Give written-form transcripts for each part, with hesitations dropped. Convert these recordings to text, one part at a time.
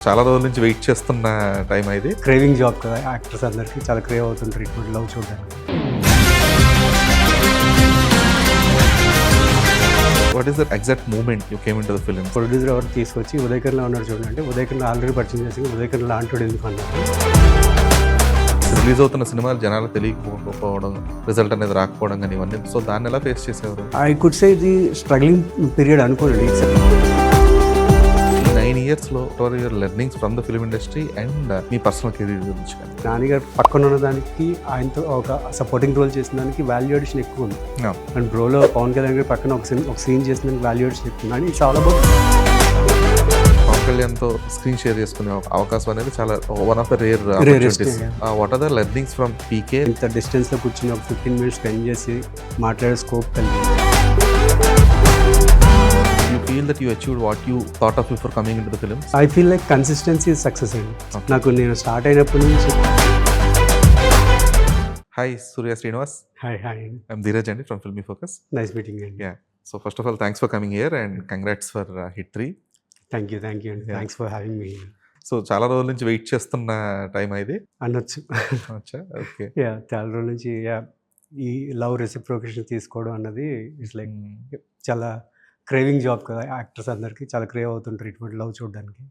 చాలా రోజుల నుంచి వెయిట్ చేస్తున్న టైం ఇది. క్రేవింగ్ జాబ్ కదా, యాక్టర్స్ అందరికీ చాలా క్రేవ్ అవుతుంటారు ఇటువంటి లవ్ చూడడానికి. What is that exact moment you came into the film? Producer ఎవరు తీసుకొచ్చి ఉదయకర్లో ఉన్నారు చూడండి అంటే ఉదయకర్లో ఆల్రెడీ పరిచయం చేసి ఉదయకర్లో లాంటి ఎందుకు అన్నారు. రిలీజ్ అవుతున్న సినిమాలు జనాలు తెలియకపోవడం, రిజల్ట్ అనేది రాకపోవడం కానీ ఇవన్నీ, సో దాన్ని ఎలా ఫేస్ చేసేవారు? ఐ కుడ్ సే ఇది స్ట్రగ్లింగ్ పీరియడ్ అనుకోండి. 9 yearsలో what are your learnings from the film industry and మీ పర్సనల్ కెరీర్ గురించి? నాన్నగారు పక్కన ఉన్న దానికి ఆయనతో ఒక సపోర్టింగ్ రోల్ చేసిన దానికి వాల్యూ అడిషన్ ఎక్కువ ఉంది. అండ్ బ్రోలో పవన్ కళ్యాణ్ గారి పక్కన ఒక సీన్ చేసిన దానికి వాల్యూ అడిషన్ ఎక్కువ ఉంది. And it's all about Pawan కళ్యాణ్తో స్క్రీన్ షేర్ చేసుకునే అవకాశం అనేది చాలా one of the rare. What are the learnings from PK? ఇంత డిస్టెన్స్లో కూర్చుని ఒక 15 minutes స్పెండ్ చేసి మాట్లాడే స్కోప్ కలిగింది. You feel that you achieved what you thought of before coming into the film? I feel like consistency is success అండి. నాకు నేను స్టార్ట్ అయినప్పటి నుంచి. Hi, Surya Srinivas. Hi. I'm Dheeraj Andi from Filmy Focus. Nice meeting you. Yeah. So first of all, thanks for coming here and congrats for Hit 3. Thank you and Yeah. thanks for having me. So చాలా రోజుల నుంచి wait చేస్తున్న time ఇది అనొచ్చు. Okay. Yeah చాలా రోజుల నుంచి ఈ లవ్ రెసిప్రోకేషన్ తీసుకోవడం అన్నది ఇట్స్ లైక్ చాలా క్రేవింగ్ జాబ్ కదా, యాక్టర్స్ అందరికీ చాలా క్రేవ్ అవుతుంటారు ఇటువంటి లవ్ చూడడానికి.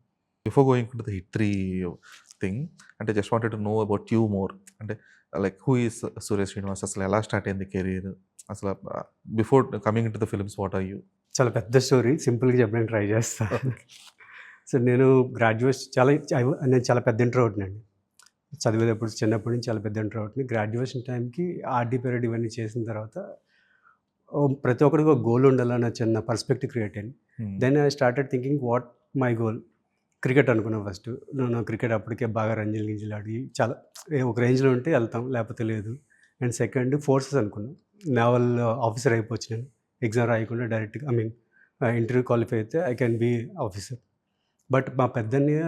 Before going to the hit 3 thing, అంటే just wanted to know about you more. అంటే like who is Surya Srinivas, అసలు ఎలా స్టార్ట్ అయింది కెరీర్, అసలు before coming to the films what are you? చాలా పెద్ద స్టోరీ, సింపుల్గా చెప్పడానికి ట్రై చేస్తాను. సో నేను నేను చాలా పెద్ద ఇంట్రోవర్ట్ని అండి. చదివేటప్పుడు చిన్నప్పటి నుంచి చాలా పెద్ద ఇంట్రోవర్ట్ని. గ్రాడ్యుయేషన్ టైంకి ఆర్డీ పీరియడ్ ఇవన్నీ చేసిన తర్వాత ప్రతి ఒక్కరికి ఒక గోల్ ఉండాలన్న చిన్న పర్స్పెక్టివ్ క్రియేట్ అయింది. Then I started thinking what my goal. Cricket అనుకున్నాను ఫస్ట్. నేను క్రికెట్ అప్పటికే బాగా రంజీలు ఆడి చాలా ఒక రేంజ్లో ఉంటే వెళ్తాం, లేకపోతే లేదు. అండ్ సెకండ్ ఫోర్సెస్ అనుకున్నాను. నావల్ ఆఫీసర్ అయిపోవచ్చు నేను, ఎగ్జామ్ రాయకుండా డైరెక్ట్గా ఇంటర్వ్యూ క్వాలిఫై అయితే I can be officer. But మా పెద్దన్నయ్య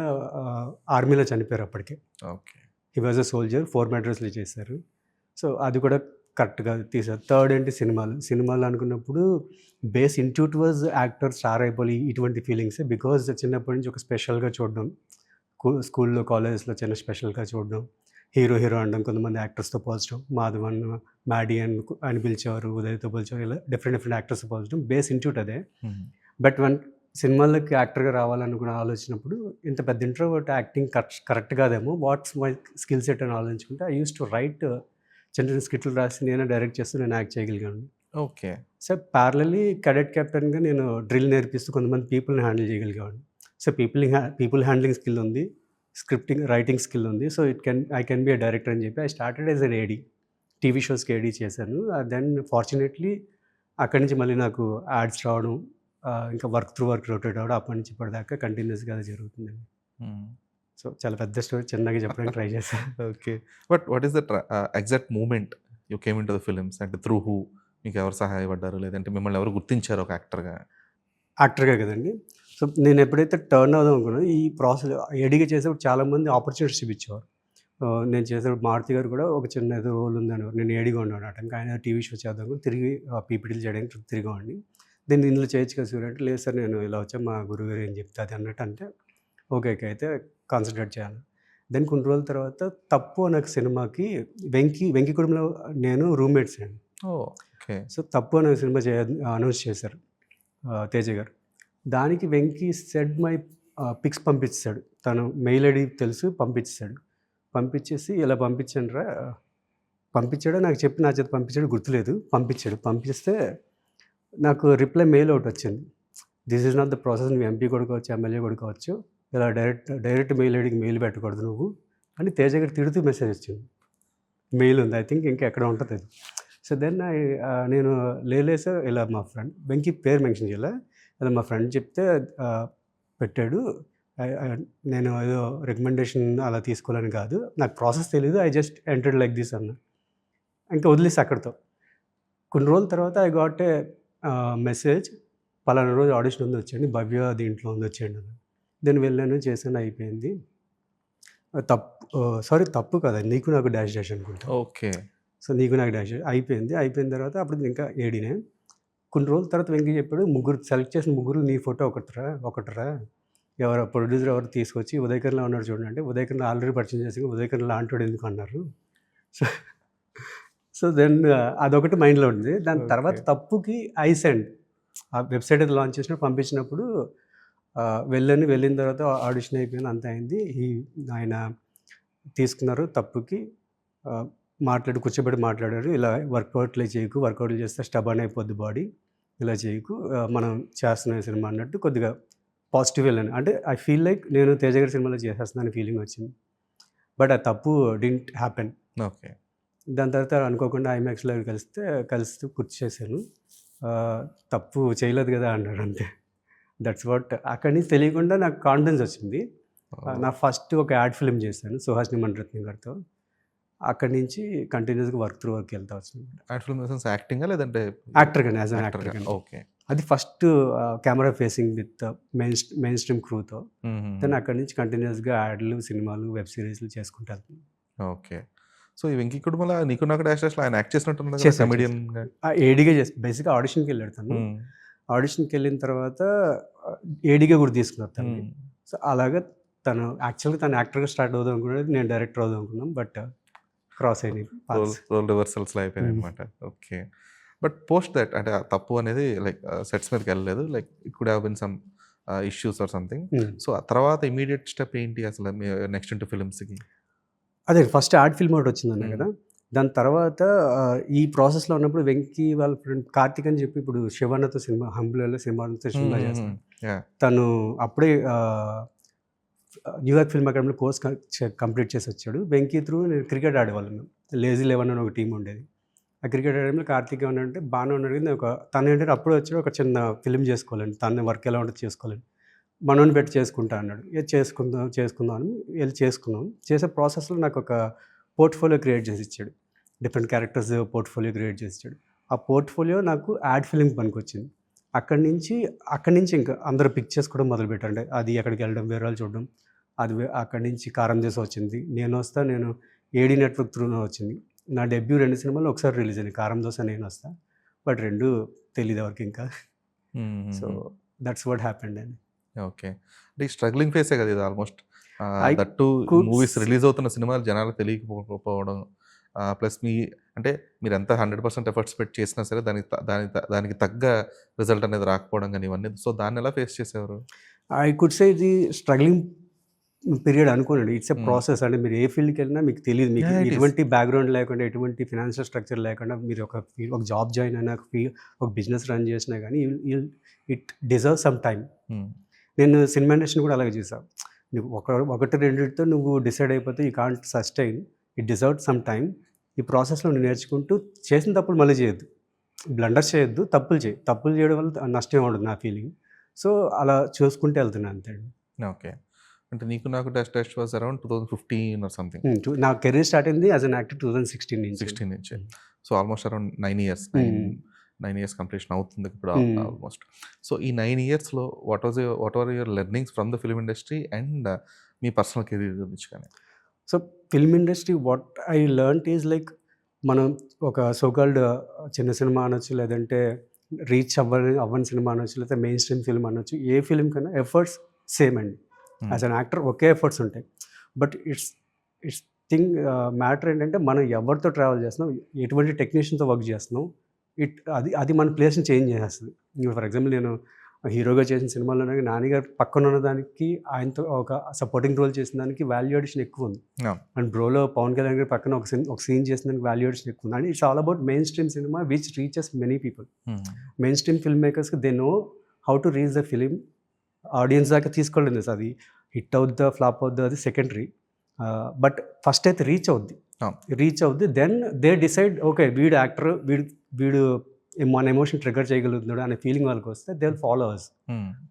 ఆర్మీలో చనిపోయారు అప్పటికే. Okay. He was a soldier, 4 మెడ్రస్లు చేశారు. సో అది కూడా కరెక్ట్గా తీసారు. థర్డ్ ఏంటి సినిమాలు అనుకున్నప్పుడు base institute was actor star అయిపోయి ఇటువంటి ఫీలింగ్స్. బికాజ్ చిన్నప్పటి నుంచి ఒక స్పెషల్గా చూడడం, స్కూల్లో కాలేజెస్లో చిన్న స్పెషల్గా చూడడం, హీరో అనడం, కొంతమంది యాక్టర్స్తో పోల్చడం, మాధవన్, మ్యాడీ అని పిలిచేవారు, ఉదయ్తో పోల్చేవారు, ఇలా డిఫరెంట్ యాక్టర్స్తో పోల్చడం. బేస్ ఇన్స్టిట్యూట్ అదే. బట్ వన్ సినిమాలకి యాక్టర్గా రావాలనుకుని ఆలోచించినప్పుడు ఇంత పెద్ద ఇంట్రోవర్ట్ యాక్టింగ్ కరెక్ట్ కాదేమో, వాట్స్ మై స్కిల్ సెట్ అని ఆలోచించుకుంటే ఐ యూస్ టు రైట్ చిన్న స్కిట్లు రాసి నేనే డైరెక్ట్ చేస్తూ నేను యాక్ట్ చేయగలిగాను. ఓకే. సో ప్యారలల్లీ కెడెట్ కెప్టెన్గా నేను డ్రిల్ నేర్పిస్తూ కొంతమంది పీపుల్ని హ్యాండిల్ చేయగలిగేవాడిని. సో పీపుల్ హ్యాండ్లింగ్ స్కిల్ ఉంది, స్క్రిప్టింగ్ రైటింగ్ స్కిల్ ఉంది. So I can be a director అని చెప్పి I started as an AD. TV షోస్కి ఏడీ చేశాను. దెన్ ఫార్చునేట్లీ అక్కడి నుంచి మళ్ళీ నాకు యాడ్స్ రావడం, ఇంకా వర్క్ రొటేట్ అవ్వడం, అప్పటి నుంచి ఇప్పటిదాకా కంటిన్యూస్గా అది జరుగుతుందండి. సో చాలా పెద్ద స్టోరీ, చిన్నగా చెప్పడానికి ట్రై చేశాను. Okay. But what is that exact moment you came into the films? అంటే త్రూ హూ మీకు ఎవరు సహాయపడ్డారు, లేదంటే మిమ్మల్ని ఎవరు గుర్తించారు ఒక యాక్టర్గా కదండి. సో నేను ఎప్పుడైతే టర్న్ అవుదాం అనుకున్నాను, ఈ ప్రాసెస్ ఏడీగా చేసేప్పుడు చాలామంది ఆపర్చునిటీస్ చూపించేవారు. నేను చేసేప్పుడు మారుతి గారు కూడా ఒక చిన్న ఏదో రోల్ ఉందని, నేను ఏడీగా ఉన్నాను ఆ టైంకి. ఆయన టీవీ షో చేద్దాం కూడా తిరిగి పీపీటీలు చేయడానికి తిరిగామండి. దీన్ని ఇందులో చేయొచ్చు కదా సార్ అంటే, లేదు సార్ నేను ఇలా వచ్చా, మా గురువుగారు ఏం చెప్తే అది అన్నట్టు అంటే ఓకే అయితే కాన్సన్ట్రేట్ చేయాలి. దెన్ కొన్ని రోజుల తర్వాత తప్పు అనే సినిమాకి వెంకీ కుటుంబంలో నేను రూమ్మేట్స్ అండి. ఓకే. సో తప్పు అనే సినిమా అనౌన్స్ చేశారు తేజ గారు. దానికి వెంకీ సెడ్ మై పిక్స్ పంపించాడు. తను మెయిల్ ఐడి తెలుసు, పంపించేసి ఇలా పంపించాడో నాకు చెప్పి నా చేత పంపించాడు, గుర్తులేదు. పంపిస్తే నాకు రిప్లై మెయిల్ ఒకటి వచ్చింది. This is not the process, నువ్వు ఎంపీ కూడా కావచ్చు, ఎమ్మెల్యే కూడా కావచ్చు, ఇలా డైరెక్ట్ మెయిల్ ఐడికి మెయిల్ పెట్టకూడదు నువ్వు అని తేజ గారు తిడుతూ మెసేజ్ వచ్చింది. మెయిల్ ఉంది, ఐ థింక్ ఇంకా ఎక్కడ ఉంటుంది అది. సో దెన్ నేను సార్ ఇలా మా ఫ్రెండ్, వెంకీ పేరు మెన్షన్ చేయాలి, ఇలా మా ఫ్రెండ్ చెప్తే పెట్టాడు. నేను ఏదో రికమెండేషన్ అలా తీసుకోవాలని కాదు, నాకు ప్రాసెస్ తెలియదు, I just entered like this అన్న. ఇంకా వదిలేసి అక్కడితో. కొన్ని రోజుల తర్వాత ఐ గాట్ ఏ మెసేజ్, పలానా రోజు ఆడిషన్ ఉంది వచ్చేయండి, భవ్య దీంట్లో ఉంది వచ్చేయండి అని. దెన్ వెళ్ళాను, చేశాను, అయిపోయింది. తప్పు కదా, నీకు నాకు డాష్ అనుకుంటా. ఓకే. సో నీకు నాకు డాష్ అయిపోయిన తర్వాత అప్పుడు ఇంకా ఏడీనే. కొన్ని రోజుల తర్వాత వెంకీ చెప్పాడు, సెలెక్ట్ చేసిన ముగ్గురు నీ ఫోటో ఒకటిరా ఎవరో ప్రొడ్యూసర్ ఎవరు తీసుకొచ్చి ఉదయకర్లో ఉన్నాడు చూడండి అంటే ఉదయకర్లో ఆల్రెడీ పరిచయం చేసి ఉదయకర్లో లాంటి ఎందుకు అన్నారు. సో సో దెన్ అదొకటి మైండ్లో ఉంది. దాని తర్వాత తప్పుకి ఐసెండ్ ఆ వెబ్సైట్ అది లాంచ్ చేసినప్పుడు పంపించినప్పుడు వెళ్ళిన తర్వాత ఆడిషన్ అయిపోయింది, అంత అయింది. ఆయన తీసుకున్నారు తప్పుకి, కూర్చోబెట్టి మాట్లాడారు. ఇలా వర్కౌట్లు చేయకు, వర్కౌట్లు చేస్తే స్టబర్న్ అయిపోద్ది బాడీ, ఇలా చేయకు, మనం చేస్తున్నాం సినిమా అన్నట్టు కొద్దిగా పాజిటివ్ వెళ్ళాను. అంటే ఐ ఫీల్ లైక్ నేను తేజ గారి సినిమాలో చేసేస్తున్నాను ఫీలింగ్ వచ్చింది. బట్ ఆ తప్పు డింట్ హ్యాపెన్. ఓకే. దాని తర్వాత అనుకోకుండా ఐమాక్స్లో కలిస్తూ కుర్చీ చేశాను. తప్పు చేయలేదు కదా అన్నాడు అంతే. That's what. అక్కడి నుంచి తెలియకుండా నాకు కాన్ఫిడెన్స్ వచ్చింది. నా ఫస్ట్ ఒక యాడ్ ఫిల్మ్ చేశాను సుహాసిని మణిరత్నం గారితో. అక్కడి నుంచి కంటిన్యూస్గా వర్క్ వెళ్తా వచ్చింది. యాడ్ ఫిల్మ్ యాక్టింగా లేదంటే యాక్టర్ కానీ యాజ్ అన్ యాక్టర్ కానీ. ఓకే. అది first camera facing with mainstream క్రూతో. దెన్ అక్కడి నుంచి కంటిన్యూస్గా యాడ్లు, సినిమాలు, వెబ్ సిరీస్లు చేసుకుంటా వెళ్తాను. ఓకే. సో ఈ వెంకీ కుటుంబంలో నీకు నాకు డాష్లో ఆయన యాక్ట్ చేసినట్టున్నాడు, కమెడియన్గా. ఏడీగా చేసి బేసిక్గా ఆడిషన్కి వెళ్ళాడు తను. ఆడిషన్కి వెళ్ళిన తర్వాత ఏడీగా కూడా తీసుకున్నారు తను. సో అలాగా తను యాక్చువల్గా తను యాక్టర్గా స్టార్ట్ అవుదాం అనుకున్నది, నేను డైరెక్టర్ అవుదాం అనుకున్నాం. బట్ క్రాస్ అయినాయి, రోల్ రివర్సల్స్లో అయిపోయింది అనమాట. ఓకే. బట్ పోస్ట్ దట్ అంటే తప్పు అనేది లైక్ సెట్స్ మీదకి వెళ్ళలేదు, like it could have been some issues or something. So ఆ తర్వాత ఇమీడియట్ స్టెప్ ఏంటి అసలు నెక్స్ట్ ఇంటూ ఫిల్మ్స్కి? అదే ఫస్ట్ యాడ్ ఫిల్మ్ ఒకటి వచ్చిందన్న కదా. దాని తర్వాత ఈ ప్రాసెస్లో ఉన్నప్పుడు వెంకీ వాళ్ళ ఫ్రెండ్ కార్తిక్ అని చెప్పి ఇప్పుడు శివన్నతో సినిమా, హంబులలో సినిమా చేస్తాను. తను అప్పుడే న్యూయార్క్ ఫిల్మ్ అకాడమీలో కోర్స్ కంప్లీట్ చేసి వచ్చాడు. వెంకీ త్రూ నేను క్రికెట్ ఆడేవాళ్ళం మేము. లేజీ 11 అని ఒక టీం ఉండేది. ఆ క్రికెట్ ఆడేటప్పుడు కార్తిక్ ఏమన్నా అంటే బాగానే ఉన్నాడు కానీ తను ఏంటంటే అప్పుడే వచ్చాడు, ఒక చిన్న ఫిల్మ్ చేసుకోవాలండి, తన వర్క్ ఎలా ఉంటుంది చేసుకోవాలని, మనోని పెట్టి చేసుకుంటా అన్నాడు. చేసుకుందాం అని వెళ్ళి చేసుకున్నాం. చేసే ప్రాసెస్లో నాకు ఒక పోర్ట్ఫోలియో క్రియేట్ చేసి ఇచ్చాడు, డిఫరెంట్ క్యారెక్టర్స్ పోర్ట్ఫోలియో క్రియేట్ చేసి ఇచ్చాడు. ఆ పోర్ట్ఫోలియో నాకు యాడ్ ఫిల్మ్ పనికొచ్చింది. అక్కడి నుంచి ఇంకా అందరూ పిక్ చేసుకోవడం మొదలుపెట్టారు. అంటే అది ఎక్కడికి వెళ్ళడం, వేరే వాళ్ళు చూడడం, అది అక్కడి నుంచి కారం చేసి వచ్చింది. నేను ఏడీ నెట్వర్క్ త్రూనే వచ్చింది. నా డెబ్యూ 2 సినిమాలు ఒకసారి రిలీజ్ అయింది, కారం దోశ, నేను వస్తా. బట్ 2 తెలియదు ఎవరికి ఇంకా. సో దట్స్ వాట్ హ్యాపెండ్ అండి. ఓకే. అంటే ఈ స్ట్రగ్లింగ్ ఫేసే కదా ఇది ఆల్మోస్ట్. దట్టు మూవీస్ రిలీజ్ అవుతున్న సినిమాలు జనాలు తెలియకపోవడం, ప్లస్ మీరు ఎంత 100% ఎఫర్ట్స్ పెట్టి చేసినా సరే దానికి తగ్గ రిజల్ట్ అనేది రాకపోవడం కానీ ఇవన్నీ. సో దాన్ని ఎలా ఫేస్ చేసేవారు? ఐ కుడ్ సే ఇది స్ట్రగ్లింగ్ పీరియడ్ అనుకోనండి. It's a process. అంటే మీరు ఏ ఫీల్డ్కి వెళ్ళినా మీకు తెలియదు, మీకు ఎటువంటి బ్యాక్గ్రౌండ్ లేకుండా, ఎటువంటి ఫినాన్షియల్ స్ట్రక్చర్ లేకుండా మీరు ఒక జాబ్ జాయిన్ అయినా, ఒక బిజినెస్ రన్ చేసినా కానీ ఇట్ డిజర్వ్ సమ్ టైమ్. నేను సినిమా ఇండస్ట్రీని కూడా అలాగే చూసాను. నువ్వు ఒకటి రెండింటితో నువ్వు డిసైడ్ అయిపోతే you can't sustain, it deserve some time. ఈ ప్రాసెస్లో నువ్వు నేర్చుకుంటూ చేసిన తప్పులు మళ్ళీ చేయొద్దు, బ్లండర్స్ చేయొద్దు, తప్పులు చేయడం వల్ల నష్టం ఉండదు నా ఫీలింగ్. సో అలా చూసుకుంటూ వెళ్తున్నాను అంతే. ఓకే. అంటే నీకు నాకు test was around 2015 or something. నా కెరీర్ స్టార్ట్ అయింది యాజ్ అన్ యాక్టర్ 2016 నుంచి. So almost around 9 years completion అవుతుంది ఇప్పుడు ఆల్మోస్ట్. సో ఈ 9 ఇయర్స్లో what are your learnings from the film industry and మీ పర్సనల్ కెరీర్ గురించి కానీ? So film industry what I learned is like, మనం ఒక సోకాల్డ్ చిన్న సినిమా అనొచ్చు, లేదంటే రీచ్ అవ్వని సినిమా అనొచ్చు, లేకపోతే మెయిన్ స్ట్రీమ్ ఫిల్మ్ అనొచ్చు, ఏ ఫిల్మ్ కన్నా ఎఫర్ట్స్ సేమ్ అండి. As an actor okay efforts ఉంటాయి. బట్ ఇట్స్ మ్యాటర్ ఏంటంటే మనం ఎవరితో ట్రావెల్ చేస్తున్నాం, ఎటువంటి టెక్నీషియన్తో వర్క్ చేస్తున్నాం, అది మన ప్లేస్ని చేంజ్ చేసేస్తుంది. ఫర్ ఎగ్జాంపుల్ నేను హీరోగా చేసిన సినిమాలో నాన్నగారు పక్కన ఉన్న దానికి ఆయనతో ఒక సపోర్టింగ్ రోల్ చేసిన దానికి వాల్యూ అడిషన్ ఎక్కువ ఉంది. అండ్ బ్రోలో పవన్ కళ్యాణ్ గారి పక్కన ఒక సీన్ చేసిన దానికి వాల్యూ అడిషన్ ఎక్కువ ఉంది. And it's all about mainstream cinema which reaches many people. Mainstream film మేకర్స్కి they know how to reach the film, audience దాకా తీసుకోవడం లేదు. అది హిట్ అవుద్దా ఫ్లాప్ అవుద్దా అది సెకండరీ. బట్ ఫస్ట్ అయితే రీచ్ అవుద్ది. దెన్ దే డిసైడ్, ఓకే వీడు యాక్టర్, వీడు మన ఎమోషన్ ట్రిగర్ చేయగలుగుతున్నాడు అనే ఫీలింగ్ వాళ్ళకి వస్తే they will follow us.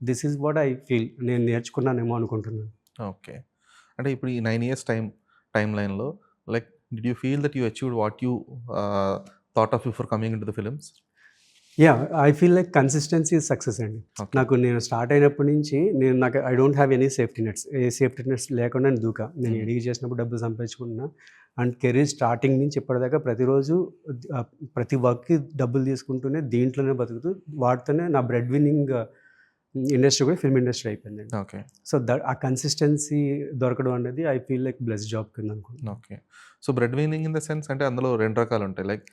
This is what I feel. నేను నేర్చుకున్నానేమో అనుకుంటున్నాను. ఓకే. అంటే ఇప్పుడు ఈ 9 ఇయర్స్ టైమ్ లైన్లో like did you feel that you achieved what you thought of before coming in to the films? Yeah, I feel like consistency is success అండి. నేను start అయినప్పటి నుంచి నాకు I don't have any safety nets. A safety nets లేకుండా నేను ఎడిగి చేసినప్పుడు డబ్బులు సంపాదించుకుంటున్నా. And career starting నుంచి ఇప్పటిదాకా ప్రతిరోజు ప్రతి వర్క్కి డబ్బులు తీసుకుంటూనే దీంట్లోనే బతుకుతూ వాటితోనే నా బ్రెడ్ విన్నింగ్ ఇండస్ట్రీ కూడా ఫిల్మ్ ఇండస్ట్రీ అయిపోయిందండి. ఓకే. సో ఆ కన్సిస్టెన్సీ దొరకడం అనేది I feel like bless job కింద అనుకుంటున్నాను. Okay. So bread winning in the sense అంటే అందులో 2 రకాలుంటాయి. Like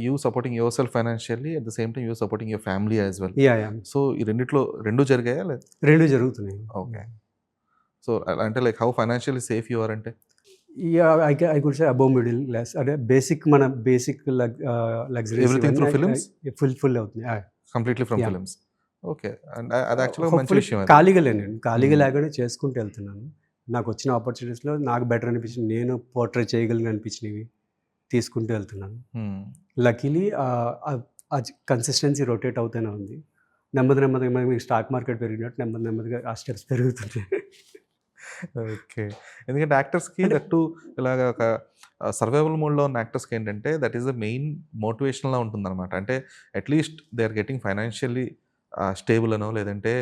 you supporting yourself financially at the same time you supporting your family as well. Ya so ఈ రెండిట్లో 2 జరిగాయా? లేదా? 2 జరుగుతున్నాయి. ఓకే. సో అంటే like how financially safe you are అంటే? Yeah I could say above middle class. అంటే మన basic luxuries Everything through films? Full అవుతుంది. Completely from Yeah. Films. Okay. And అది యాక్చువల్‌గా మంచి Hopefully విషయం అది. ఖాళీగా లేనండి. ఖాళీగా Hmm. లేకుండా చేసుకుంటూ వెళ్తున్నాను. నాకు వచ్చిన ఆపర్చునిటీస్‌లో నాకు బెటర్ అనిపించింది, నేను పోర్ట్రే చేయగలను అనిపించినవి తీసుకుంటూ వెళ్తున్నాను. హ్మ్. లక్కీలీ కన్సిస్టెన్సీ రొటేట్ అవుతూనే ఉంది. నెమ్మదిగా మీకు స్టాక్ మార్కెట్ పెరిగినట్టు నెమ్మదిగా ఆ స్టెప్స్ పెరుగుతుంది. ఓకే. ఎందుకంటే యాక్టర్స్‌కి అంటే- దట్టు ఇలాగ ఒక సర్వైవల్ మోడ్‌లో ఉన్న యాక్టర్స్‌కి ఏంటంటే దట్ ఈస్ ద మెయిన్ మోటివేషన్‌లా ఉంటుందన్నమాట. అంటే at least they are getting financially stable అనో లేదంటే